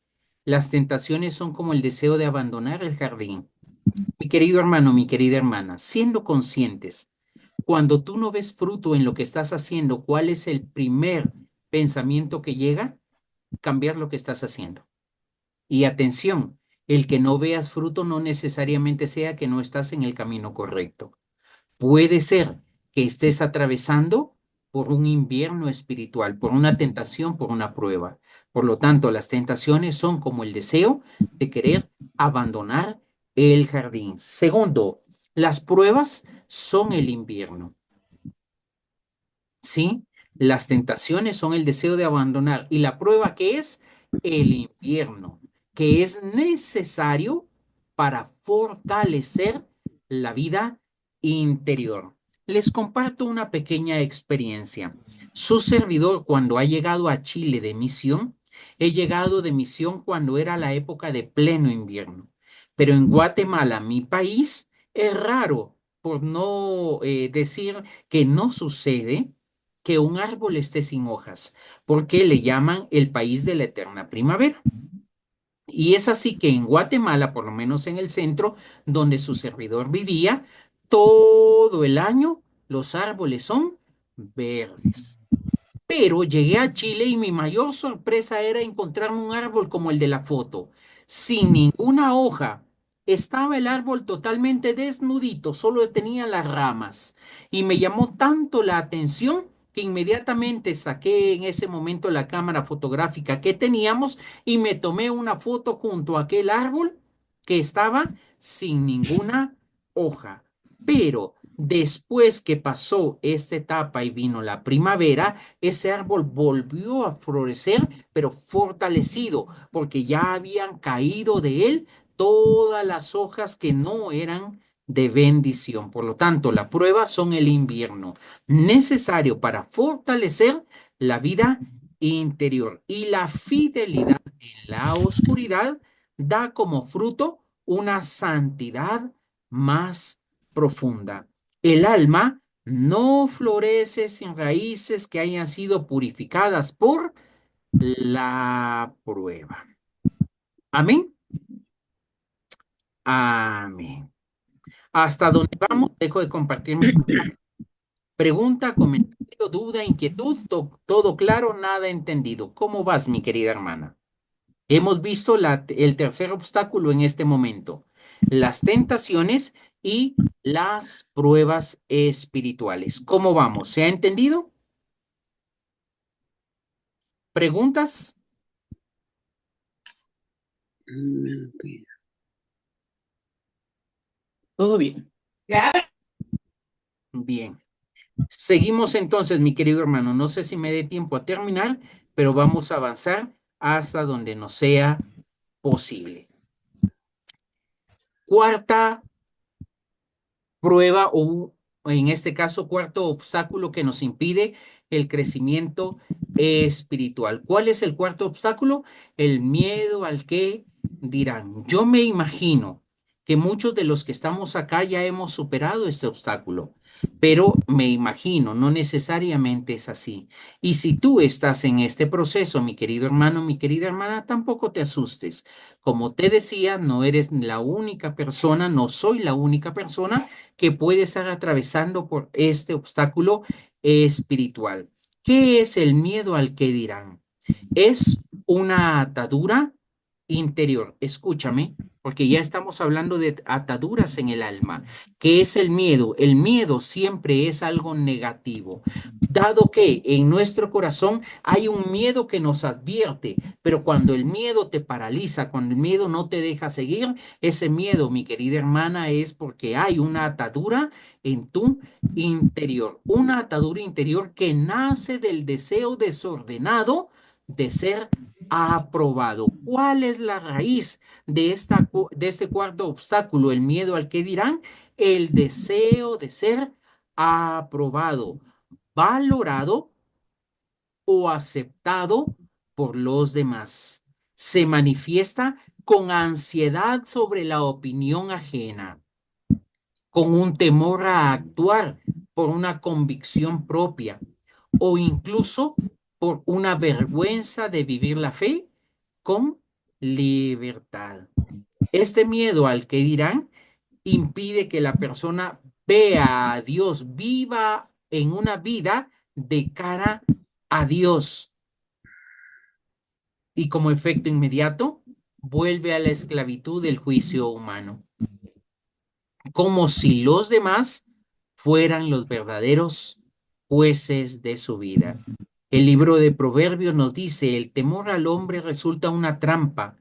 las tentaciones son como el deseo de abandonar el jardín. Mi querido hermano, mi querida hermana, siendo conscientes, cuando tú no ves fruto en lo que estás haciendo, ¿cuál es el primer pensamiento que llega? Cambiar lo que estás haciendo. Y atención, el que no veas fruto no necesariamente sea que no estás en el camino correcto. Puede ser que estés atravesando por un invierno espiritual, por una tentación, por una prueba. Por lo tanto, las tentaciones son como el deseo de querer abandonar el jardín. Segundo, las pruebas son el invierno. ¿Sí? Las tentaciones son el deseo de abandonar. ¿Y la prueba qué es? El invierno, que es necesario para fortalecer la vida interior. Les comparto una pequeña experiencia. Su servidor, cuando ha llegado a Chile de misión, he llegado de misión cuando era la época de pleno invierno. Pero en Guatemala, mi país, es raro, por no decir que no sucede que un árbol esté sin hojas, porque le llaman el país de la eterna primavera. Y es así que en Guatemala, por lo menos en el centro donde su servidor vivía, todo el año los árboles son verdes. Pero llegué a Chile y mi mayor sorpresa era encontrar un árbol como el de la foto, sin ninguna hoja. Estaba el árbol totalmente desnudito, solo tenía las ramas. Y me llamó tanto la atención que inmediatamente saqué en ese momento la cámara fotográfica que teníamos y me tomé una foto junto a aquel árbol que estaba sin ninguna hoja. Pero después que pasó esta etapa y vino la primavera, ese árbol volvió a florecer, pero fortalecido, porque ya habían caído de él todas las hojas que no eran de bendición. Por lo tanto, la prueba son el invierno, necesario para fortalecer la vida interior. Y la fidelidad en la oscuridad da como fruto una santidad más profunda. El alma no florece sin raíces que hayan sido purificadas por la prueba. Amén. Amén. Hasta donde vamos, dejo de compartir mi pregunta, comentario, duda, inquietud, todo claro, nada entendido. ¿Cómo vas, mi querida hermana? Hemos visto el tercer obstáculo en este momento, las tentaciones y las pruebas espirituales. ¿Cómo vamos? ¿Se ha entendido? ¿Preguntas? Todo bien. Bien. Seguimos entonces, mi querido hermano. No sé si me dé tiempo a terminar, pero vamos a avanzar hasta donde nos sea posible. Cuarta prueba o en este caso cuarto obstáculo que nos impide el crecimiento espiritual. ¿Cuál es el cuarto obstáculo? El miedo al que dirán. Yo me imagino que muchos de los que estamos acá ya hemos superado este obstáculo, pero me imagino, no necesariamente es así. Y si tú estás en este proceso, mi querido hermano, mi querida hermana, tampoco te asustes. Como te decía, no eres la única persona, no soy la única persona que puede estar atravesando por este obstáculo espiritual. ¿Qué es el miedo al que dirán? Es una atadura interior. Escúchame, porque ya estamos hablando de ataduras en el alma. ¿Qué es el miedo? El miedo siempre es algo negativo, dado que en nuestro corazón hay un miedo que nos advierte, pero cuando el miedo te paraliza, cuando el miedo no te deja seguir, ese miedo, mi querida hermana, es porque hay una atadura en tu interior, una atadura interior que nace del deseo desordenado de ser aprobado. ¿Cuál es la raíz de este cuarto obstáculo? El miedo al que dirán, el deseo de ser aprobado, valorado o aceptado por los demás. Se manifiesta con ansiedad sobre la opinión ajena, con un temor a actuar por una convicción propia o incluso por una vergüenza de vivir la fe con libertad. Este miedo al que dirán impide que la persona vea a Dios, viva en una vida de cara a Dios y como efecto inmediato vuelve a la esclavitud del juicio humano, como si los demás fueran los verdaderos jueces de su vida. El libro de Proverbios nos dice, el temor al hombre resulta una trampa,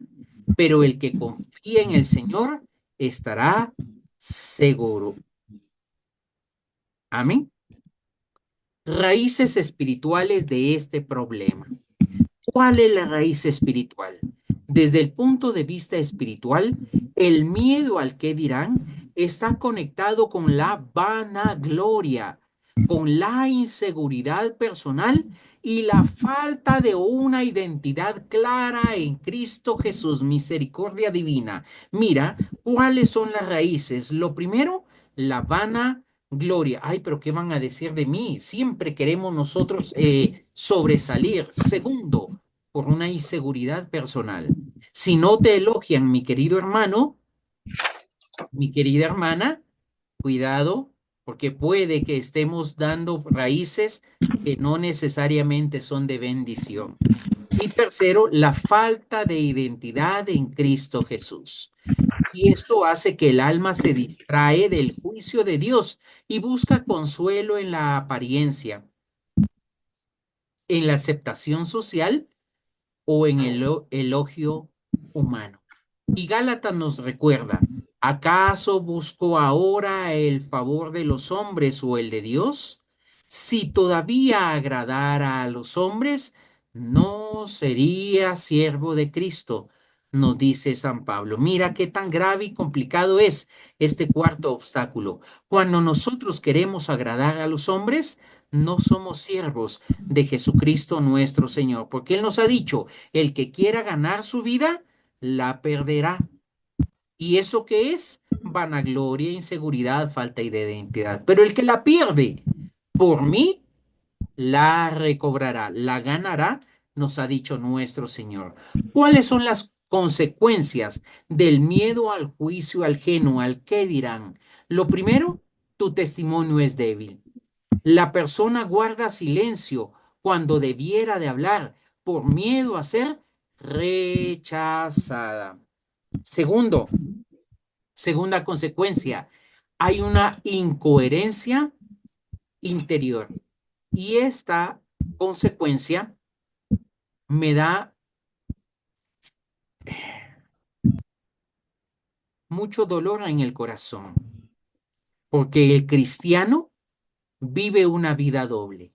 pero el que confía en el Señor estará seguro. Amén. Raíces espirituales de este problema. ¿Cuál es la raíz espiritual? Desde el punto de vista espiritual, el miedo al que dirán está conectado con la vanagloria, con la inseguridad personal y la falta de una identidad clara en Cristo Jesús, misericordia divina. Mira, ¿cuáles son las raíces? Lo primero, la vanagloria. Ay, pero ¿qué van a decir de mí? Siempre queremos nosotros sobresalir. Segundo, por una inseguridad personal. Si no te elogian, mi querido hermano, mi querida hermana, cuidado, porque puede que estemos dando raíces que no necesariamente son de bendición. Y tercero, la falta de identidad en Cristo Jesús. Y esto hace que el alma se distrae del juicio de Dios y busca consuelo en la apariencia, en la aceptación social o en el elogio humano. Y Gálatas nos recuerda, ¿acaso busco ahora el favor de los hombres o el de Dios? Si todavía agradara a los hombres, no sería siervo de Cristo, nos dice San Pablo. Mira qué tan grave y complicado es este cuarto obstáculo. Cuando nosotros queremos agradar a los hombres, no somos siervos de Jesucristo nuestro Señor, porque Él nos ha dicho, el que quiera ganar su vida, la perderá. ¿Y eso qué es? Vanagloria, inseguridad, falta de identidad. Pero el que la pierde por mí, la recobrará, la ganará, nos ha dicho nuestro Señor. ¿Cuáles son las consecuencias del miedo al juicio ajeno, al qué dirán? Lo primero, tu testimonio es débil. La persona guarda silencio cuando debiera de hablar por miedo a ser rechazada. Segunda consecuencia, hay una incoherencia interior. Y esta consecuencia me da mucho dolor en el corazón, porque el cristiano vive una vida doble.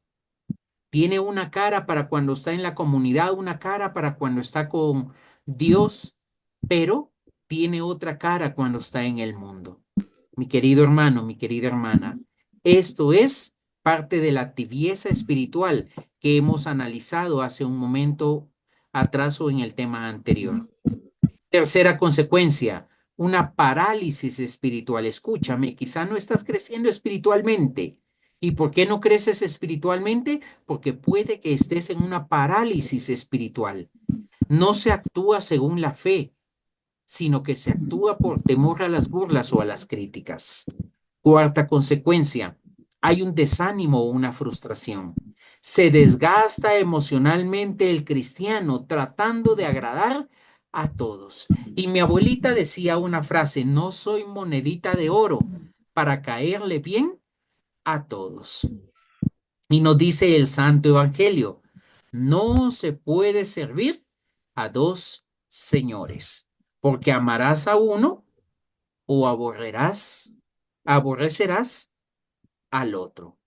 Tiene una cara para cuando está en la comunidad, una cara para cuando está con Dios, pero tiene otra cara cuando está en el mundo. Mi querido hermano, mi querida hermana, esto es parte de la tibieza espiritual que hemos analizado hace un momento atrás o en el tema anterior. Tercera consecuencia, una parálisis espiritual. Escúchame, quizá no estás creciendo espiritualmente. ¿Y por qué no creces espiritualmente? Porque puede que estés en una parálisis espiritual. No se actúa según la fe, sino que se actúa por temor a las burlas o a las críticas. Cuarta consecuencia, hay un desánimo o una frustración. Se desgasta emocionalmente el cristiano tratando de agradar a todos. Y mi abuelita decía una frase, no soy monedita de oro para caerle bien a todos. Y nos dice el Santo Evangelio, no se puede servir a dos señores, porque amarás a uno o aborrecerás al otro.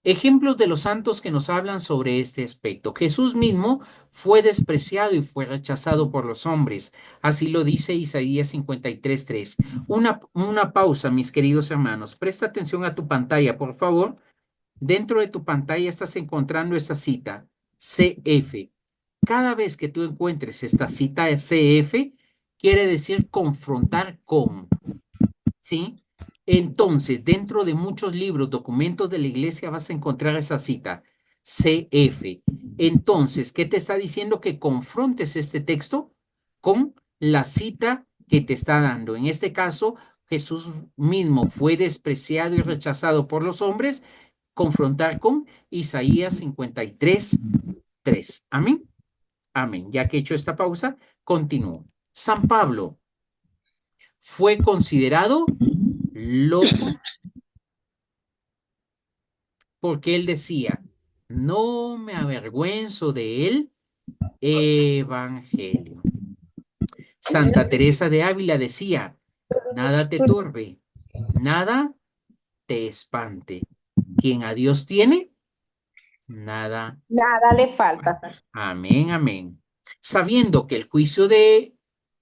Ejemplos de los santos que nos hablan sobre este aspecto. Jesús mismo fue despreciado y fue rechazado por los hombres. Así lo dice Isaías 53:3. Una pausa, mis queridos hermanos. Presta atención a tu pantalla, por favor. Dentro de tu pantalla estás encontrando esta cita, CF. Cada vez que tú encuentres esta cita de CF, quiere decir confrontar con, ¿sí? Entonces, dentro de muchos libros, documentos de la iglesia, vas a encontrar esa cita, CF. Entonces, ¿qué te está diciendo? Que confrontes este texto con la cita que te está dando. En este caso, Jesús mismo fue despreciado y rechazado por los hombres. Confrontar con Isaías 53, 3. Amén. Amén. Ya que he hecho esta pausa, continúo. San Pablo fue considerado loco porque él decía, no me avergüenzo del evangelio. Santa Teresa de Ávila decía, nada te turbe, nada te espante. Quien a Dios tiene, nada. Nada le falta. Amén, amén. Sabiendo que el juicio de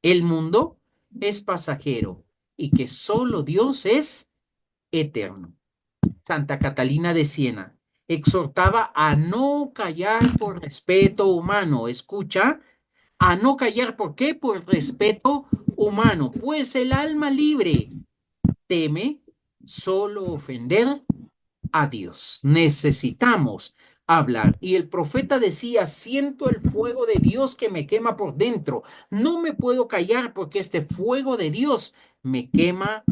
el mundo es pasajero y que solo Dios es eterno. Santa Catalina de Siena exhortaba a no callar por respeto humano. Escucha, a no callar, ¿por qué? Por respeto humano, pues el alma libre teme solo ofender a Dios. Necesitamos hablar. Y el profeta decía, siento el fuego de Dios que me quema por dentro. No me puedo callar porque este fuego de Dios me quema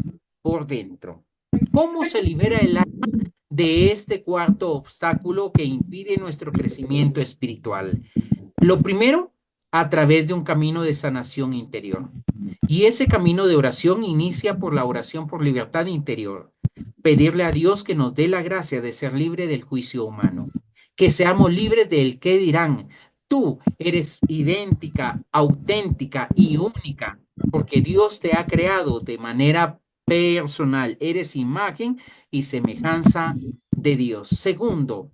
por dentro. ¿Cómo se libera el alma de este cuarto obstáculo que impide nuestro crecimiento espiritual? Lo primero, a través de un camino de sanación interior. Y ese camino de oración inicia por la oración por libertad interior. Pedirle a Dios que nos dé la gracia de ser libre del juicio humano. Que seamos libres del qué dirán. Tú eres idéntica, auténtica y única, porque Dios te ha creado de manera personal. Eres imagen y semejanza de Dios. Segundo,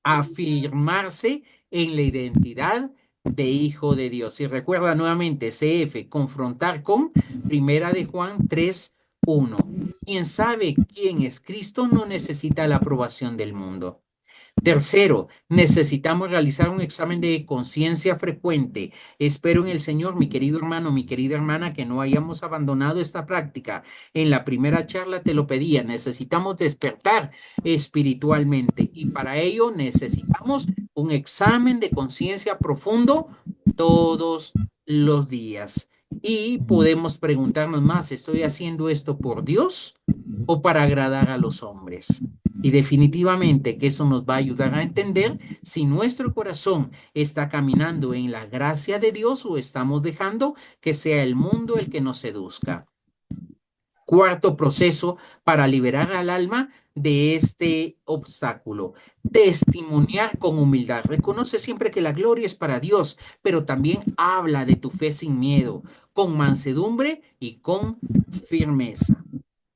afirmarse en la identidad de hijo de Dios. Y recuerda nuevamente, CF, confrontar con Primera de Juan 3:1. Quien sabe quién es Cristo no necesita la aprobación del mundo. Tercero, necesitamos realizar un examen de conciencia frecuente. Espero en el Señor, mi querido hermano, mi querida hermana, que no hayamos abandonado esta práctica. En la primera charla te lo pedía, necesitamos despertar espiritualmente y para ello necesitamos un examen de conciencia profundo todos los días. Y podemos preguntarnos más, ¿estoy haciendo esto por Dios o para agradar a los hombres? Y definitivamente que eso nos va a ayudar a entender si nuestro corazón está caminando en la gracia de Dios o estamos dejando que sea el mundo el que nos seduzca. Cuarto proceso para liberar al alma de este obstáculo. Testimoniar con humildad. Reconoce siempre que la gloria es para Dios, pero también habla de tu fe sin miedo, con mansedumbre y con firmeza.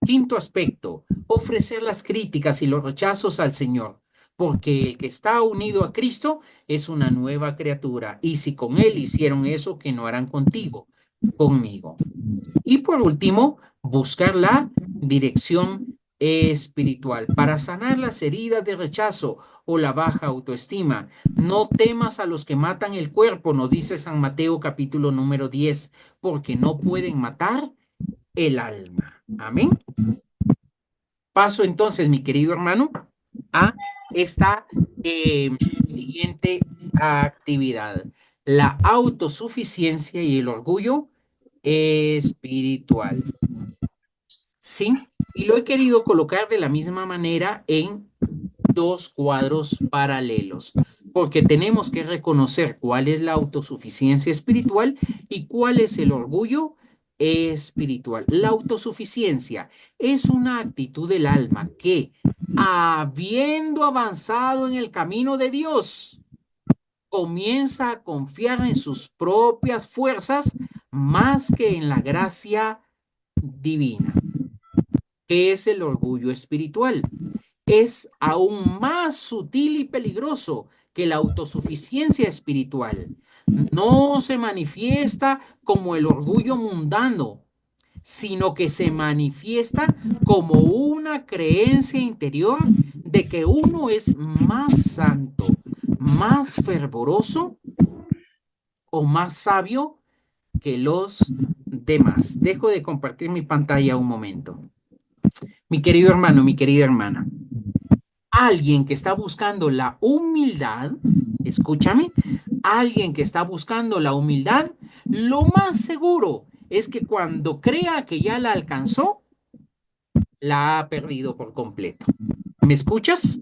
Quinto aspecto, ofrecer las críticas y los rechazos al Señor, porque el que está unido a Cristo es una nueva criatura, y si con Él hicieron eso, ¿qué no harán contigo? Conmigo. Y por último, buscar la dirección espiritual para sanar las heridas de rechazo o la baja autoestima. No temas a los que matan el cuerpo, nos dice San Mateo capítulo número 10, porque no pueden matar el alma. Amén. Paso entonces, mi querido hermano, a esta siguiente actividad. La autosuficiencia y el orgullo espiritual. Sí, y lo he querido colocar de la misma manera en dos cuadros paralelos, porque tenemos que reconocer cuál es la autosuficiencia espiritual y cuál es el orgullo espiritual. La autosuficiencia es una actitud del alma que, habiendo avanzado en el camino de Dios, comienza a confiar en sus propias fuerzas más que en la gracia divina. ¿Qué es el orgullo espiritual? Es aún más sutil y peligroso que la autosuficiencia espiritual. No se manifiesta como el orgullo mundano, sino que se manifiesta como una creencia interior de que uno es más santo, más fervoroso o más sabio que los demás. Dejo de compartir mi pantalla un momento. Mi querido hermano, mi querida hermana, alguien que está buscando la humildad, escúchame, alguien que está buscando la humildad, lo más seguro es que cuando crea que ya la alcanzó, la ha perdido por completo. ¿Me escuchas?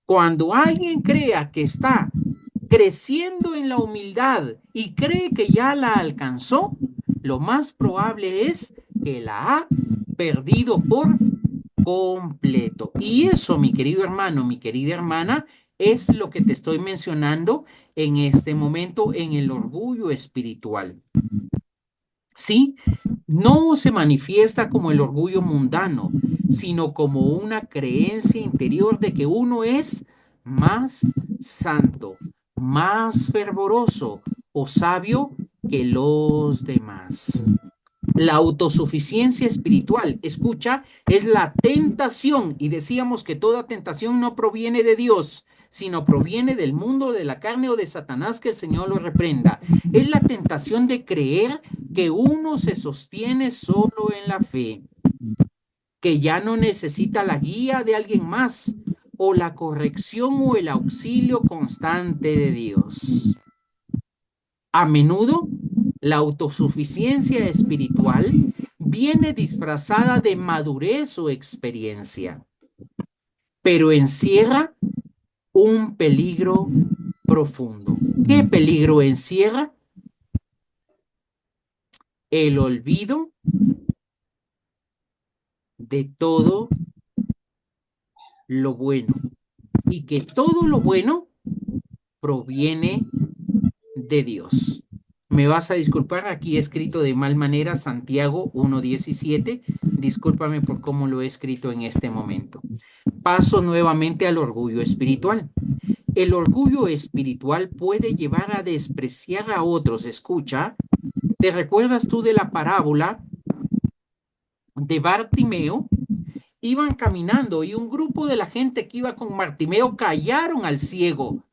Cuando alguien crea que está creciendo en la humildad y cree que ya la alcanzó, lo más probable es que la ha perdido por completo. Y eso, mi querido hermano, mi querida hermana, es lo que te estoy mencionando en este momento en el orgullo espiritual. Sí, no se manifiesta como el orgullo mundano, sino como una creencia interior de que uno es más santo, más fervoroso o sabio que los demás. La autosuficiencia espiritual, escucha, es la tentación, y decíamos que toda tentación no proviene de Dios, sino proviene del mundo, de la carne o de Satanás, que el Señor lo reprenda. Es la tentación de creer que uno se sostiene solo en la fe, que ya no necesita la guía de alguien más o la corrección o el auxilio constante de Dios. A menudo, la autosuficiencia espiritual viene disfrazada de madurez o experiencia, pero encierra un peligro profundo. ¿Qué peligro encierra? El olvido de todo lo bueno, y que todo lo bueno proviene de Dios. Me vas a disculpar, aquí he escrito de mal manera Santiago 1:17. Discúlpame por cómo lo he escrito en este momento. Paso nuevamente al orgullo espiritual. El orgullo espiritual puede llevar a despreciar a otros. Escucha, ¿te recuerdas tú de la parábola de Bartimeo? Iban caminando y un grupo de la gente que iba con Bartimeo callaron al ciego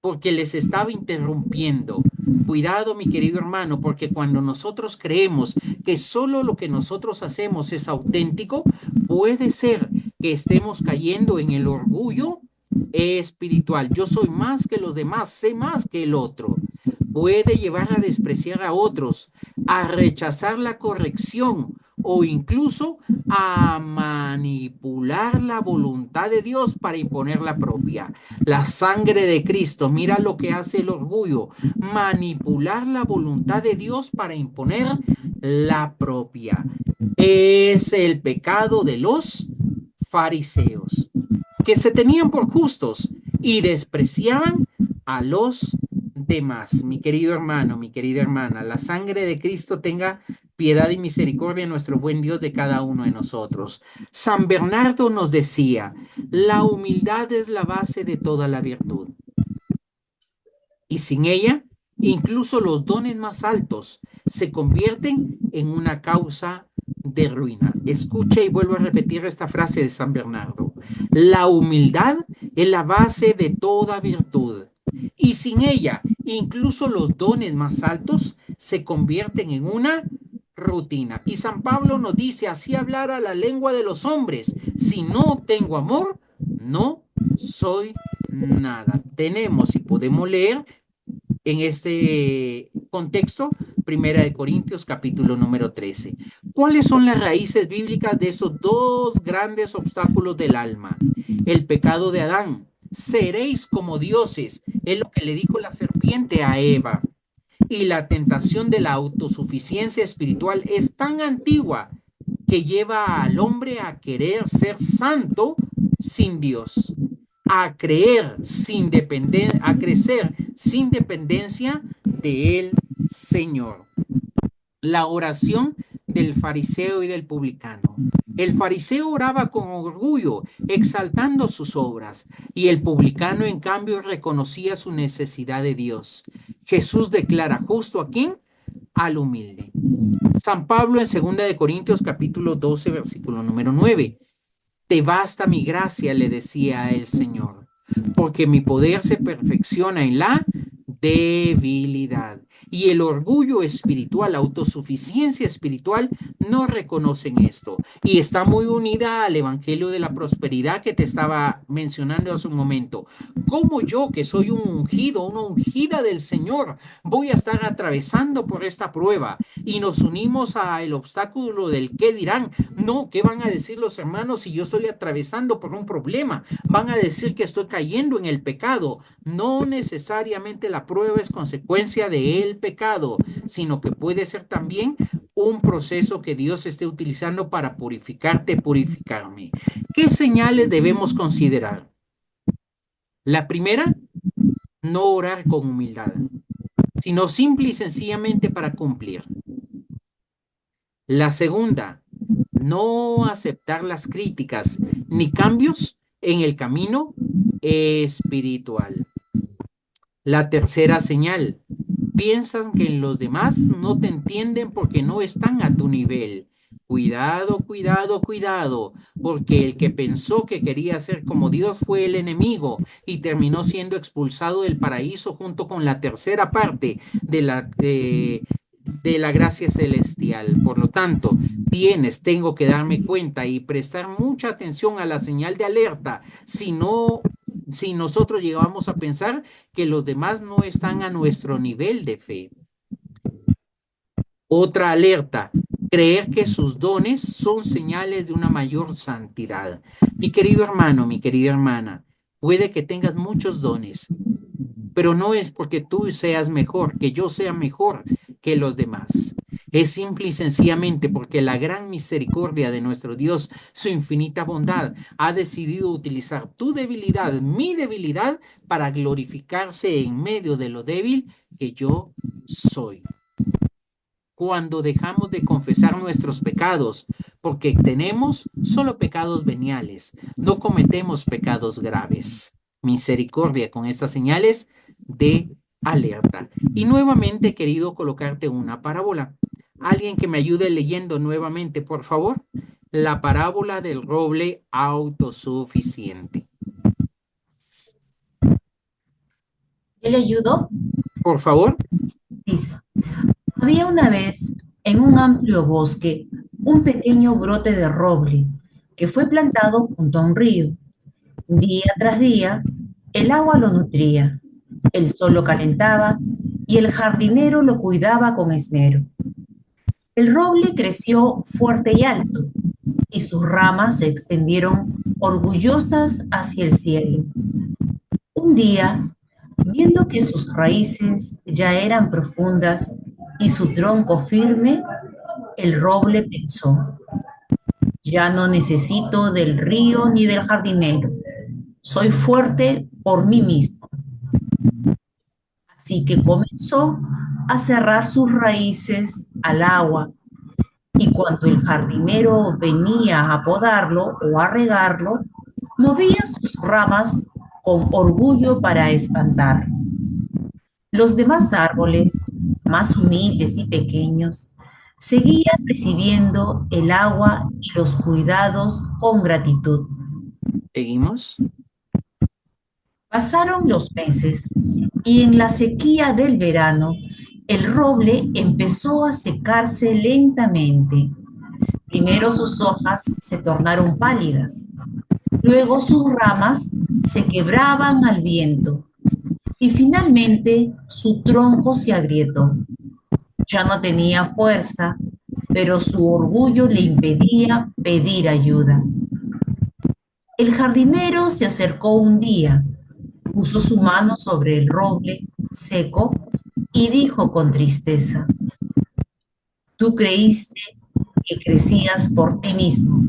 porque les estaba interrumpiendo. Cuidado, mi querido hermano, porque cuando nosotros creemos que solo lo que nosotros hacemos es auténtico, puede ser que estemos cayendo en el orgullo espiritual. Yo soy más que los demás, sé más que el otro. Puede llevar a despreciar a otros, a rechazar la corrección o incluso a manipular la voluntad de Dios para imponer la propia. La sangre de Cristo, mira lo que hace el orgullo, manipular la voluntad de Dios para imponer la propia. Es el pecado de los fariseos, que se tenían por justos y despreciaban a los demás. Mi querido hermano, mi querida hermana, la sangre de Cristo tenga piedad y misericordia, nuestro buen Dios, de cada uno de nosotros. San Bernardo nos decía, la humildad es la base de toda la virtud. Y sin ella, incluso los dones más altos se convierten en una causa de ruina. Escucha y vuelvo a repetir esta frase de San Bernardo. La humildad es la base de toda virtud. Y sin ella, incluso los dones más altos se convierten en una rutina. Y San Pablo nos dice, así hablara la lengua de los hombres. Si no tengo amor, no soy nada. Tenemos y podemos leer en este contexto, Primera de Corintios, capítulo número 13. ¿Cuáles son las raíces bíblicas de esos dos grandes obstáculos del alma? El pecado de Adán. Seréis como dioses, es lo que le dijo la serpiente a Eva. Y la tentación de la autosuficiencia espiritual es tan antigua que lleva al hombre a querer ser santo sin Dios, a creer sin dependencia, a crecer sin dependencia del Señor. La oración del fariseo y del publicano. El fariseo oraba con orgullo, exaltando sus obras, y el publicano, en cambio, reconocía su necesidad de Dios. Jesús declara justo a quién, al humilde. San Pablo en 2 de Corintios capítulo 12, versículo número 9. Te basta mi gracia, le decía el Señor, porque mi poder se perfecciona en la debilidad. Y el orgullo espiritual, la autosuficiencia espiritual, no reconocen esto. Y está muy unida al evangelio de la prosperidad que te estaba mencionando hace un momento. ¿Cómo yo, que soy un ungido, una ungida del Señor, voy a estar atravesando por esta prueba? Y nos unimos al obstáculo del qué dirán. No, ¿qué van a decir los hermanos si yo estoy atravesando por un problema? Van a decir que estoy cayendo en el pecado. No necesariamente la prueba es consecuencia del pecado, sino que puede ser también un proceso que Dios esté utilizando para purificarte, purificarme. ¿Qué señales debemos considerar? La primera, no orar con humildad, sino simple y sencillamente para cumplir. La segunda, no aceptar las críticas ni cambios en el camino espiritual. La tercera señal, piensas que los demás no te entienden porque no están a tu nivel. Cuidado, cuidado, cuidado, porque el que pensó que quería ser como Dios fue el enemigo y terminó siendo expulsado del paraíso junto con la tercera parte de la gracia celestial. Por lo tanto, tengo que darme cuenta y prestar mucha atención a la señal de alerta. Si nosotros llegamos a pensar que los demás no están a nuestro nivel de fe. Otra alerta, creer que sus dones son señales de una mayor santidad. Mi querido hermano, mi querida hermana, puede que tengas muchos dones, pero no es porque tú seas mejor, que yo sea mejor que los demás. Es simple y sencillamente porque la gran misericordia de nuestro Dios, su infinita bondad, ha decidido utilizar tu debilidad, mi debilidad, para glorificarse en medio de lo débil que yo soy. Cuando dejamos de confesar nuestros pecados, porque tenemos solo pecados veniales, no cometemos pecados graves. Misericordia con estas señales de alerta. Y nuevamente he querido colocarte una parábola. Alguien que me ayude leyendo nuevamente, por favor, la parábola del roble autosuficiente. Yo le ayudo. Por favor. Dice, había una vez en un amplio bosque un pequeño brote de roble que fue plantado junto a un río. Día tras día, el agua lo nutría, el sol lo calentaba y el jardinero lo cuidaba con esmero. El roble creció fuerte y alto, y sus ramas se extendieron orgullosas hacia el cielo. Un día, viendo que sus raíces ya eran profundas y su tronco firme, el roble pensó, ya no necesito del río ni del jardinero, soy fuerte por mí mismo. Así que comenzó a cerrar sus raíces al agua, y cuando el jardinero venía a podarlo o a regarlo, movía sus ramas con orgullo para espantar. Los demás árboles, más humildes y pequeños, seguían recibiendo el agua y los cuidados con gratitud. Seguimos. Pasaron los meses y en la sequía del verano, el roble empezó a secarse lentamente. Primero sus hojas se tornaron pálidas, luego sus ramas se quebraban al viento y finalmente su tronco se agrietó. Ya no tenía fuerza, pero su orgullo le impedía pedir ayuda. El jardinero se acercó un día, puso su mano sobre el roble seco y dijo con tristeza, tú creíste que crecías por ti mismo,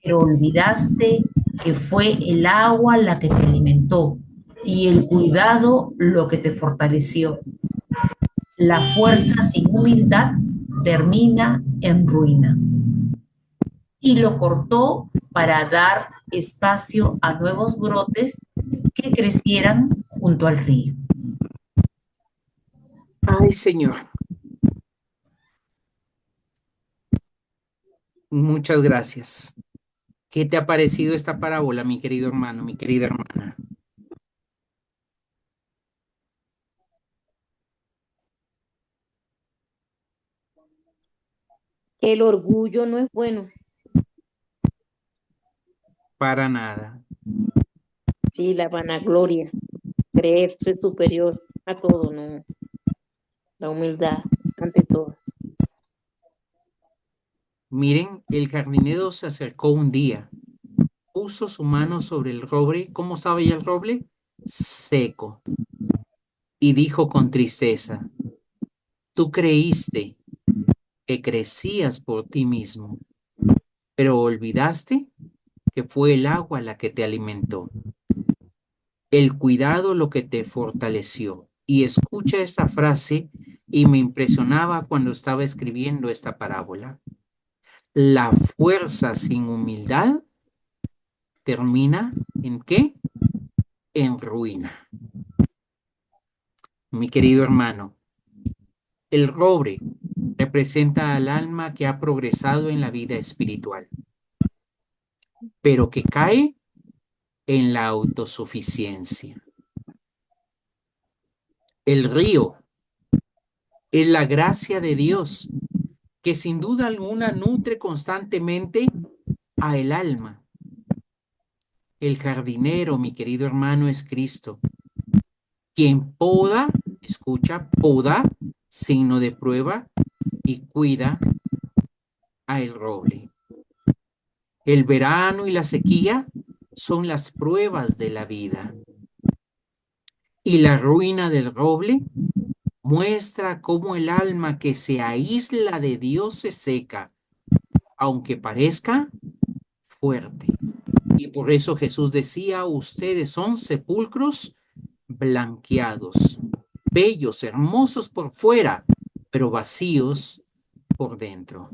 pero olvidaste que fue el agua la que te alimentó y el cuidado lo que te fortaleció. La fuerza sin humildad termina en ruina. Y lo cortó para dar espacio a nuevos brotes que crecieran junto al río. Ay, Señor. Muchas gracias. ¿Qué te ha parecido esta parábola, mi querido hermano, mi querida hermana? El orgullo no es bueno. Para nada. Sí, la vanagloria, creerse superior a todo, no. La humildad ante todo. Miren, el jardinero se acercó un día, puso su mano sobre el roble. ¿Cómo sabe ya el roble? Seco. Y dijo con tristeza: tú creíste que crecías por ti mismo, pero olvidaste que fue el agua la que te alimentó, el cuidado lo que te fortaleció. Y escucha esta frase, y me impresionaba cuando estaba escribiendo esta parábola. La fuerza sin humildad termina ¿en qué? En ruina. Mi querido hermano, el roble representa al alma que ha progresado en la vida espiritual, pero que cae en la autosuficiencia. El río es la gracia de Dios que sin duda alguna nutre constantemente a el alma. El jardinero, mi querido hermano, es Cristo, quien poda, escucha, poda, signo de prueba, y cuida a el roble. El verano y la sequía son las pruebas de la vida. Y la ruina del roble muestra cómo el alma que se aísla de Dios se seca, aunque parezca fuerte. Y por eso Jesús decía: ustedes son sepulcros blanqueados, bellos, hermosos por fuera, pero vacíos por dentro.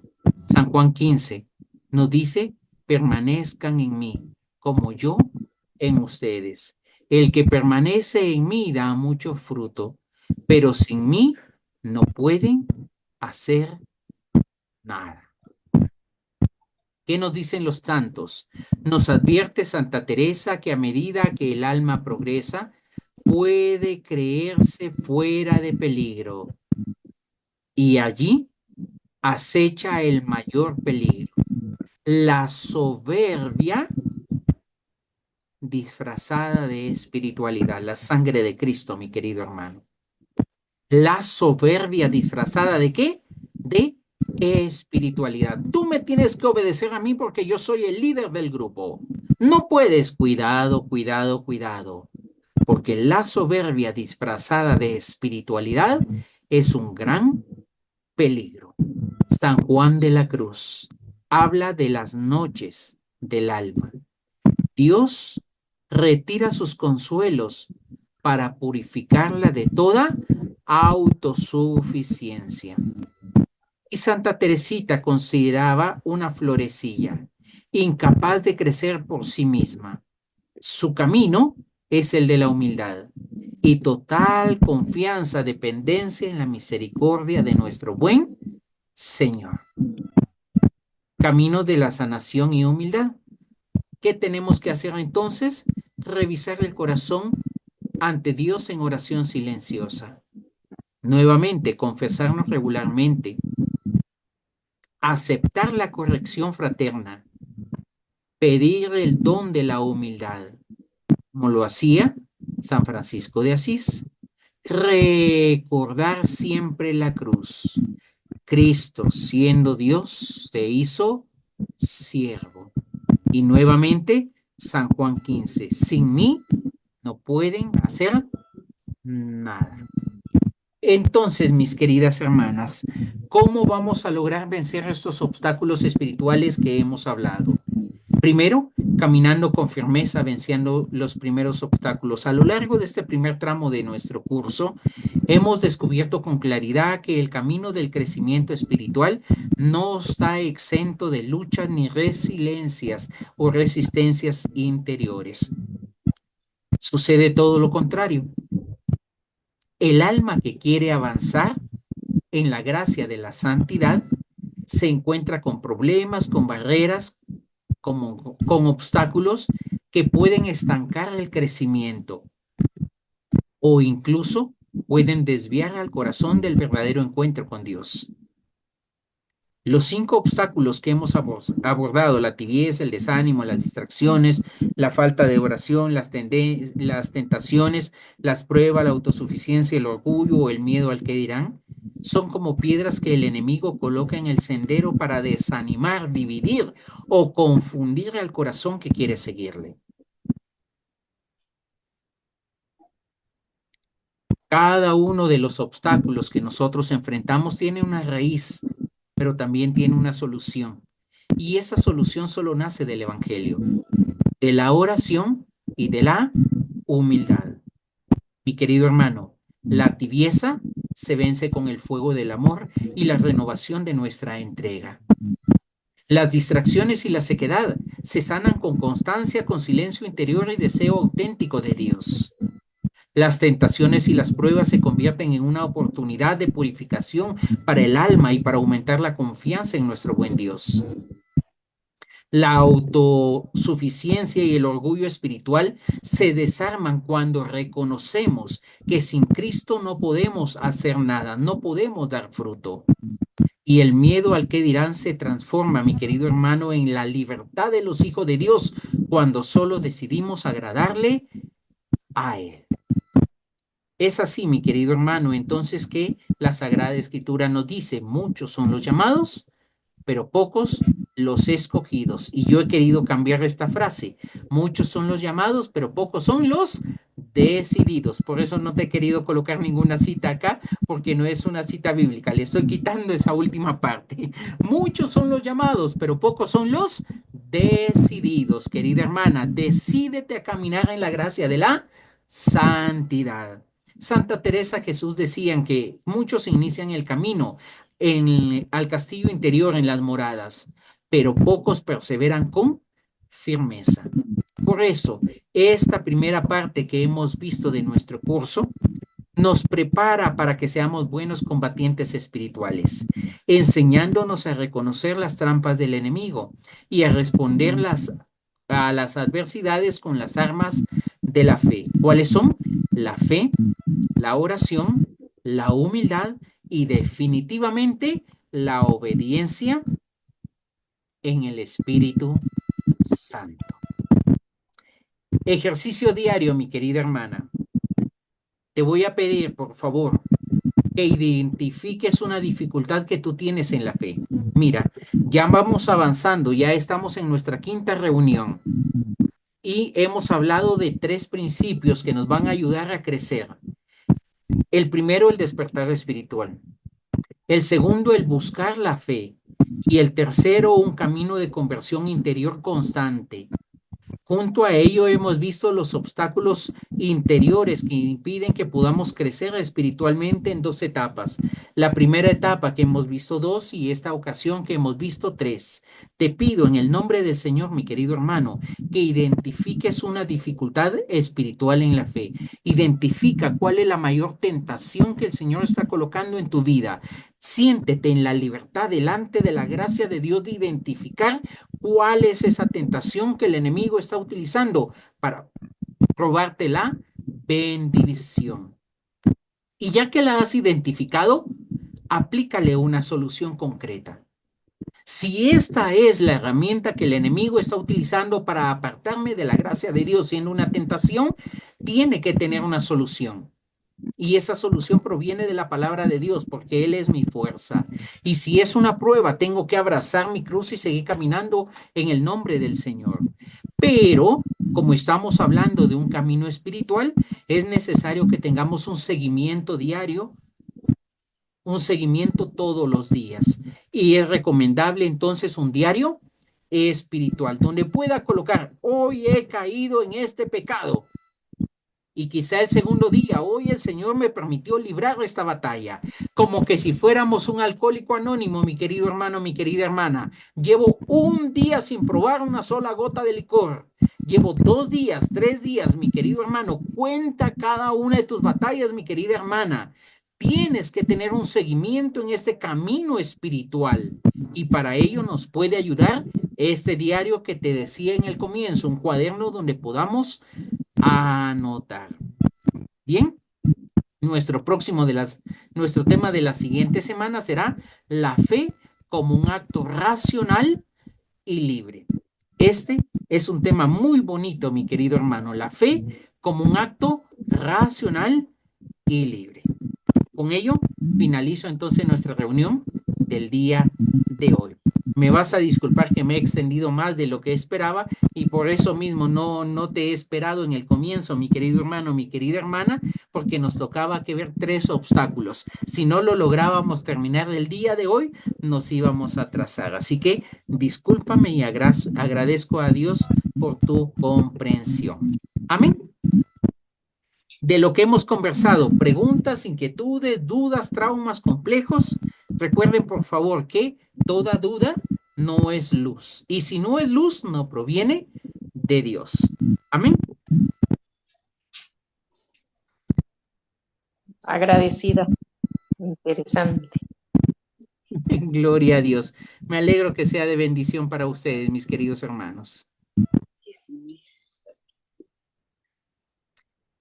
San Juan 15 nos dice: permanezcan en mí, como yo en ustedes. El que permanece en mí da mucho fruto, pero sin mí no pueden hacer nada. ¿Qué nos dicen los santos? Nos advierte Santa Teresa que a medida que el alma progresa, puede creerse fuera de peligro. Y allí acecha el mayor peligro: la soberbia disfrazada de espiritualidad. La sangre de Cristo, mi querido hermano. La soberbia disfrazada ¿de qué? De espiritualidad. Tú me tienes que obedecer a mí porque yo soy el líder del grupo. No puedes, cuidado, cuidado, cuidado, porque la soberbia disfrazada de espiritualidad es un gran peligro. San Juan de la Cruz habla de las noches del alma. Dios retira sus consuelos para purificarla de toda autosuficiencia. Y Santa Teresita consideraba una florecilla, incapaz de crecer por sí misma. Su camino es el de la humildad y total confianza, dependencia en la misericordia de nuestro buen Señor. Camino de la sanación y humildad. ¿Qué tenemos que hacer entonces? Revisar el corazón ante Dios en oración silenciosa. Nuevamente, confesarnos regularmente. Aceptar la corrección fraterna. Pedir el don de la humildad, como lo hacía San Francisco de Asís. Recordar siempre la cruz. Cristo, siendo Dios, se hizo siervo. Y nuevamente, San Juan 15, sin mí no pueden hacer nada. Entonces, mis queridas hermanas, ¿cómo vamos a lograr vencer estos obstáculos espirituales que hemos hablado? Primero, caminando con firmeza, venciendo los primeros obstáculos. A lo largo de este primer tramo de nuestro curso, hemos descubierto con claridad que el camino del crecimiento espiritual no está exento de luchas ni resiliencias o resistencias interiores. Sucede todo lo contrario. El alma que quiere avanzar en la gracia de la santidad se encuentra con problemas, con barreras, con obstáculos que pueden estancar el crecimiento o incluso pueden desviar al corazón del verdadero encuentro con Dios. Los 5 obstáculos que hemos abordado, la tibieza, el desánimo, las distracciones, la falta de oración, las tentaciones, las pruebas, la autosuficiencia, el orgullo o el miedo al que dirán, son como piedras que el enemigo coloca en el sendero para desanimar, dividir o confundir al corazón que quiere seguirle. Cada uno de los obstáculos que nosotros enfrentamos tiene una raíz, pero también tiene una solución. Y esa solución solo nace del Evangelio, de la oración y de la humildad. Mi querido hermano, la tibieza se vence con el fuego del amor y la renovación de nuestra entrega. Las distracciones y la sequedad se sanan con constancia, con silencio interior y deseo auténtico de Dios. Las tentaciones y las pruebas se convierten en una oportunidad de purificación para el alma y para aumentar la confianza en nuestro buen Dios. La autosuficiencia y el orgullo espiritual se desarman cuando reconocemos que sin Cristo no podemos hacer nada, no podemos dar fruto. Y el miedo al que dirán se transforma, mi querido hermano, en la libertad de los hijos de Dios cuando solo decidimos agradarle a Él. Es así, mi querido hermano, entonces que la Sagrada Escritura nos dice, muchos son los llamados, pero pocos los escogidos. Y yo he querido cambiar esta frase. Muchos son los llamados, pero pocos son los decididos. Por eso no te he querido colocar ninguna cita acá, porque no es una cita bíblica. Le estoy quitando esa última parte. Muchos son los llamados, pero pocos son los decididos. Querida hermana, decídete a caminar en la gracia de la santidad. Santa Teresa Jesús decían que muchos inician el camino al castillo interior en las moradas, pero pocos perseveran con firmeza. Por eso, esta primera parte que hemos visto de nuestro curso nos prepara para que seamos buenos combatientes espirituales, enseñándonos a reconocer las trampas del enemigo y a responder a las adversidades con las armas de la fe. ¿Cuáles son? La fe, la oración, la humildad y definitivamente la obediencia en el Espíritu Santo. Ejercicio diario, mi querida hermana. Te voy a pedir, por favor, que identifiques una dificultad que tú tienes en la fe. Mira, ya vamos avanzando, ya estamos en nuestra 5ª reunión y hemos hablado de 3 principios que nos van a ayudar a crecer. El primero, el despertar espiritual. El segundo, el buscar la fe. Y el tercero, un camino de conversión interior constante. Junto a ello hemos visto los obstáculos interiores que impiden que podamos crecer espiritualmente en 2 etapas. La primera etapa que hemos visto 2 y esta ocasión que hemos visto 3. Te pido en el nombre del Señor, mi querido hermano, que identifiques una dificultad espiritual en la fe. Identifica cuál es la mayor tentación que el Señor está colocando en tu vida. Siéntete en la libertad delante de la gracia de Dios de identificar cuál es esa tentación que el enemigo está utilizando para robarte la bendición. Y ya que la has identificado, aplícale una solución concreta. Si esta es la herramienta que el enemigo está utilizando para apartarme de la gracia de Dios siendo una tentación, tiene que tener una solución. Y esa solución proviene de la palabra de Dios, porque Él es mi fuerza. Y si es una prueba, tengo que abrazar mi cruz y seguir caminando en el nombre del Señor. Pero, como estamos hablando de un camino espiritual, es necesario que tengamos un seguimiento diario, un seguimiento todos los días. Y es recomendable entonces un diario espiritual, donde pueda colocar, hoy he caído en este pecado. Y quizá el segundo día, hoy el Señor me permitió librar esta batalla. Como que si fuéramos un alcohólico anónimo, mi querido hermano, mi querida hermana. Llevo un día sin probar una sola gota de licor. Llevo 2 días, 3 días, mi querido hermano. Cuenta cada una de tus batallas, mi querida hermana. Tienes que tener un seguimiento en este camino espiritual. Y para ello nos puede ayudar este diario que te decía en el comienzo, un cuaderno donde podamos anotar. Bien, nuestro tema de la siguiente semana será la fe como un acto racional y libre. Este es un tema muy bonito, mi querido hermano. La fe como un acto racional y libre. Con ello, finalizo entonces nuestra reunión del día de hoy. Me vas a disculpar que me he extendido más de lo que esperaba y por eso mismo no te he esperado en el comienzo, mi querido hermano, mi querida hermana, porque nos tocaba que ver 3 obstáculos. Si no lo lográbamos terminar el día de hoy, nos íbamos a atrasar. Así que discúlpame y agradezco a Dios por tu comprensión. Amén. De lo que hemos conversado, preguntas, inquietudes, dudas, traumas complejos, recuerden por favor que toda duda no es luz. Y si no es luz, no proviene de Dios. Amén. Agradecida. Interesante. Gloria a Dios. Me alegro que sea de bendición para ustedes, mis queridos hermanos.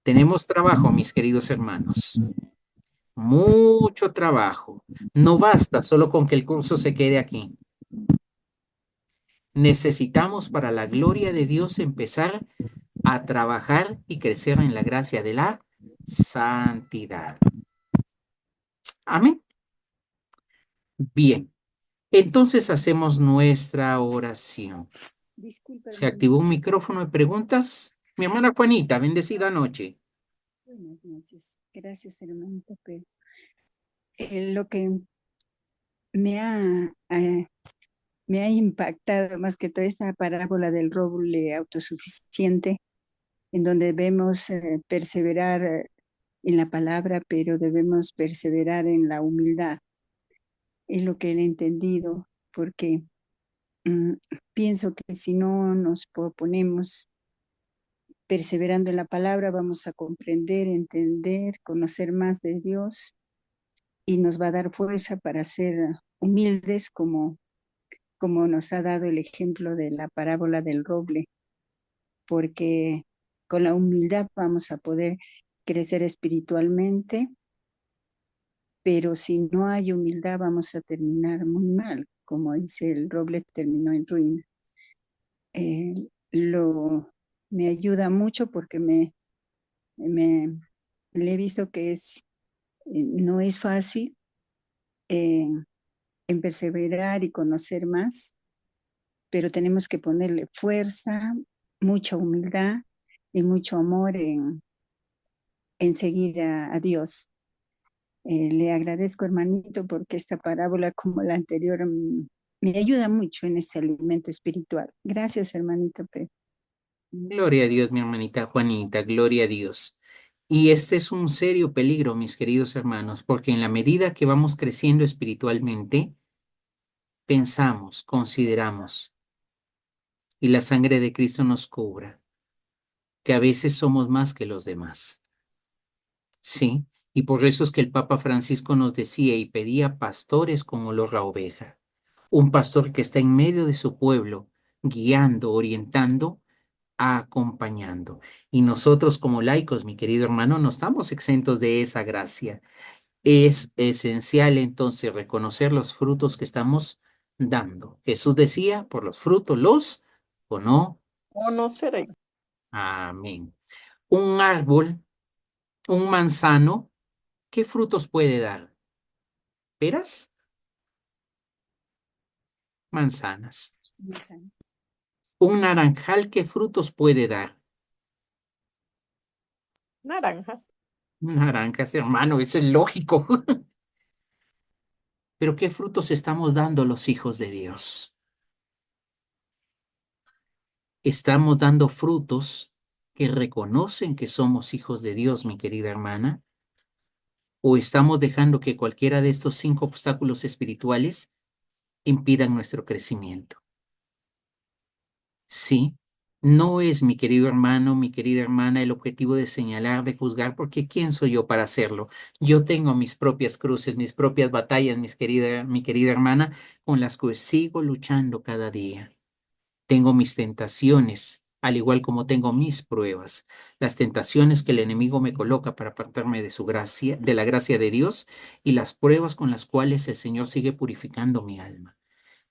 Tenemos trabajo, mis queridos hermanos. Mucho trabajo. No basta solo con que el curso se quede aquí. Necesitamos para la gloria de Dios empezar a trabajar y crecer en la gracia de la santidad. Amén. Bien, entonces hacemos nuestra oración. Disculpe, Se activó un micrófono de preguntas. Mi hermana Juanita, bendecida noche. buenas noches. Gracias, hermanito. Pero lo que me ha, me ha impactado más que toda esta parábola del roble autosuficiente, en donde debemos perseverar en la palabra, pero debemos perseverar en la humildad. Es lo que he entendido, porque pienso que si no nos proponemos perseverando en la palabra, vamos a comprender, entender, conocer más de Dios y nos va a dar fuerza para ser humildes como nos ha dado el ejemplo de la parábola del roble, porque con la humildad vamos a poder crecer espiritualmente, pero si no hay humildad vamos a terminar muy mal, como dice el roble terminó en ruina. Me ayuda mucho porque le he visto que no es fácil en perseverar y conocer más, pero tenemos que ponerle fuerza, mucha humildad y mucho amor en seguir a Dios. Le agradezco, hermanito, porque esta parábola, como la anterior, me ayuda mucho en este alimento espiritual. Gracias, hermanito Pedro. Gloria a Dios, mi hermanita Juanita, gloria a Dios. Y este es un serio peligro, mis queridos hermanos, porque en la medida que vamos creciendo espiritualmente, pensamos, consideramos, y la sangre de Cristo nos cubra, que a veces somos más que los demás. Sí, y por eso es que el Papa Francisco nos decía y pedía pastores con olor a oveja. Un pastor que está en medio de su pueblo, guiando, orientando, acompañando. Y nosotros como laicos, mi querido hermano, no estamos exentos de esa gracia. Es esencial entonces reconocer los frutos que estamos dando. Jesús decía, por los frutos los Conoceré. Amén. Un árbol, un manzano, ¿qué frutos puede dar? ¿Peras? Manzanas. Un naranjal, ¿qué frutos puede dar? Naranjas. Naranjas, hermano, eso es lógico. Pero ¿qué frutos estamos dando los hijos de Dios? Estamos dando frutos que reconocen que somos hijos de Dios, mi querida hermana, o estamos dejando que cualquiera de estos 5 obstáculos espirituales impidan nuestro crecimiento. Sí, no es, mi querido hermano, mi querida hermana, el objetivo de señalar, de juzgar, porque ¿quién soy yo para hacerlo? Yo tengo mis propias cruces, mis propias batallas, mi querida hermana, con las que sigo luchando cada día. Tengo mis tentaciones, al igual como tengo mis pruebas, las tentaciones que el enemigo me coloca para apartarme de su gracia, de la gracia de Dios, y las pruebas con las cuales el Señor sigue purificando mi alma.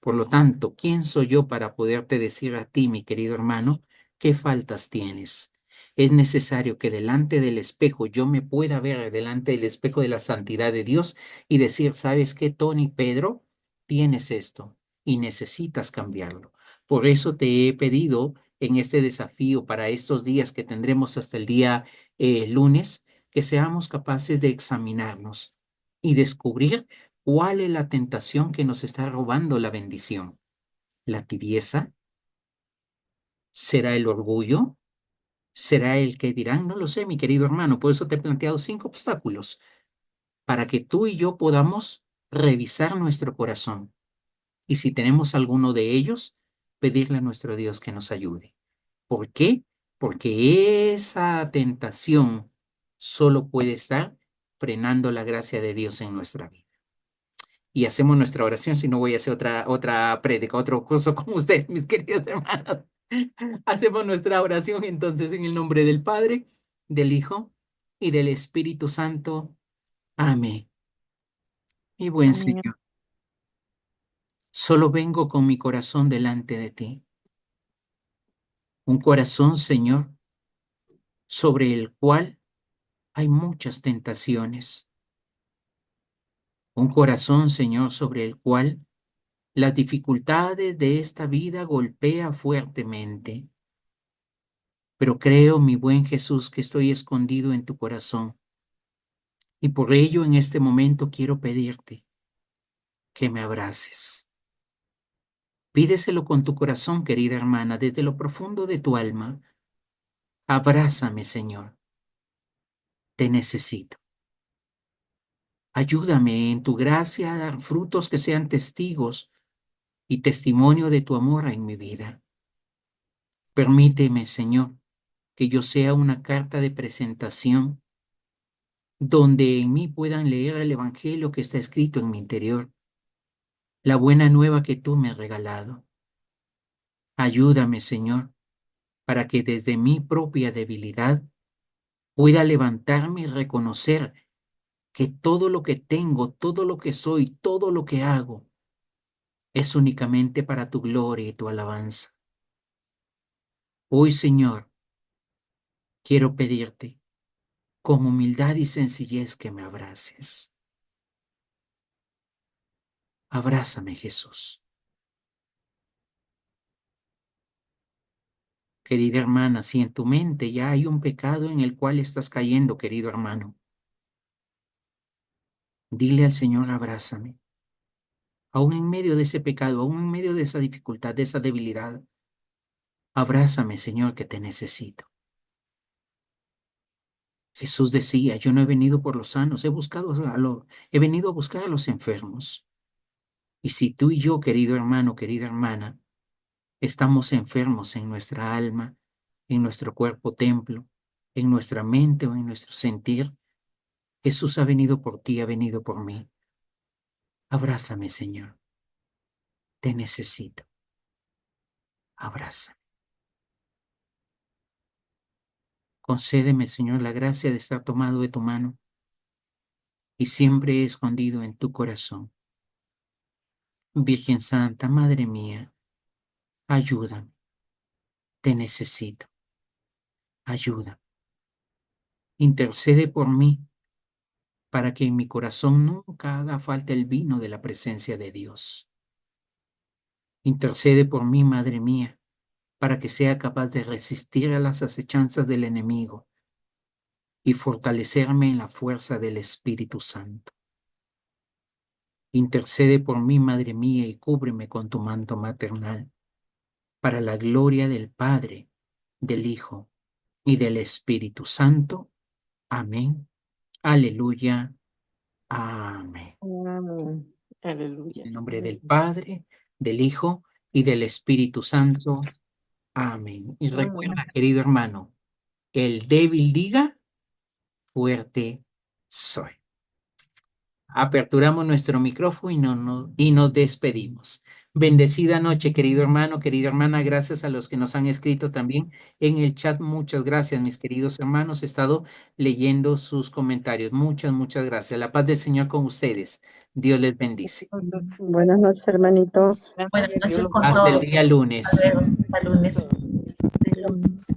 Por lo tanto, ¿quién soy yo para poderte decir a ti, mi querido hermano, qué faltas tienes? Es necesario que delante del espejo yo me pueda ver delante del espejo de la santidad de Dios y decir, ¿sabes qué, Tony, Pedro? Tienes esto y necesitas cambiarlo. Por eso te he pedido en este desafío para estos días que tendremos hasta el día lunes, que seamos capaces de examinarnos y descubrir cuál es la tentación que nos está robando la bendición. ¿La tibieza? ¿Será el orgullo? ¿Será el que dirán? No lo sé, mi querido hermano. Por eso te he planteado 5 obstáculos para que tú y yo podamos revisar nuestro corazón. Y si tenemos alguno de ellos, pedirle a nuestro Dios que nos ayude. ¿Por qué? Porque esa tentación solo puede estar frenando la gracia de Dios en nuestra vida. Y hacemos nuestra oración, si no voy a hacer otra prédica, otro curso con ustedes, mis queridos hermanos. Hacemos nuestra oración entonces en el nombre del Padre, del Hijo y del Espíritu Santo. Amén. Mi buen Amén. Señor, solo vengo con mi corazón delante de ti. Un corazón, Señor, sobre el cual hay muchas tentaciones. Un corazón, Señor, sobre el cual las dificultades de esta vida golpea fuertemente. Pero creo, mi buen Jesús, que estoy escondido en tu corazón. Y por ello en este momento quiero pedirte que me abraces. Pídeselo con tu corazón, querida hermana, desde lo profundo de tu alma. Abrázame, Señor. Te necesito. Ayúdame en tu gracia a dar frutos que sean testigos y testimonio de tu amor en mi vida. Permíteme, Señor, que yo sea una carta de presentación donde en mí puedan leer el Evangelio que está escrito en mi interior, la buena nueva que tú me has regalado. Ayúdame, Señor, para que desde mi propia debilidad pueda levantarme y reconocer que todo lo que tengo, todo lo que soy, todo lo que hago, es únicamente para tu gloria y tu alabanza. Hoy, Señor, quiero pedirte con humildad y sencillez que me abraces. Abrázame, Jesús. Querida hermana, si en tu mente ya hay un pecado en el cual estás cayendo, querido hermano, dile al Señor, abrázame. Aún en medio de ese pecado, aún en medio de esa dificultad, de esa debilidad, abrázame, Señor, que te necesito. Jesús decía, yo no he venido por los sanos, he venido a buscar a los enfermos. Y si tú y yo, querido hermano, querida hermana, estamos enfermos en nuestra alma, en nuestro cuerpo templo, en nuestra mente o en nuestro sentir, Jesús ha venido por ti, ha venido por mí. Abrázame, Señor. Te necesito. Abrázame. Concédeme, Señor, la gracia de estar tomado de tu mano y siempre escondido en tu corazón. Virgen Santa, Madre mía, ayúdame. Te necesito. Ayuda. Intercede por mí para que en mi corazón nunca haga falta el vino de la presencia de Dios. Intercede por mí, Madre mía, para que sea capaz de resistir a las acechanzas del enemigo y fortalecerme en la fuerza del Espíritu Santo. Intercede por mí, Madre mía, y cúbreme con tu manto maternal, para la gloria del Padre, del Hijo y del Espíritu Santo. Amén. Aleluya. Amén. Amén. Aleluya. En el nombre del Padre, del Hijo y del Espíritu Santo. Amén. Y recuerda, querido hermano, el débil diga, fuerte soy. Aperturamos nuestro micrófono y nos despedimos. Bendecida noche, querido hermano, querida hermana. Gracias a los que nos han escrito también en el chat. Muchas gracias, mis queridos hermanos. He estado leyendo sus comentarios. Muchas gracias. La paz del Señor con ustedes. Dios les bendice. Buenas noches, hermanitos. Buenas noches con Hasta el todos. día lunes. Hasta luego. Hasta lunes. El lunes.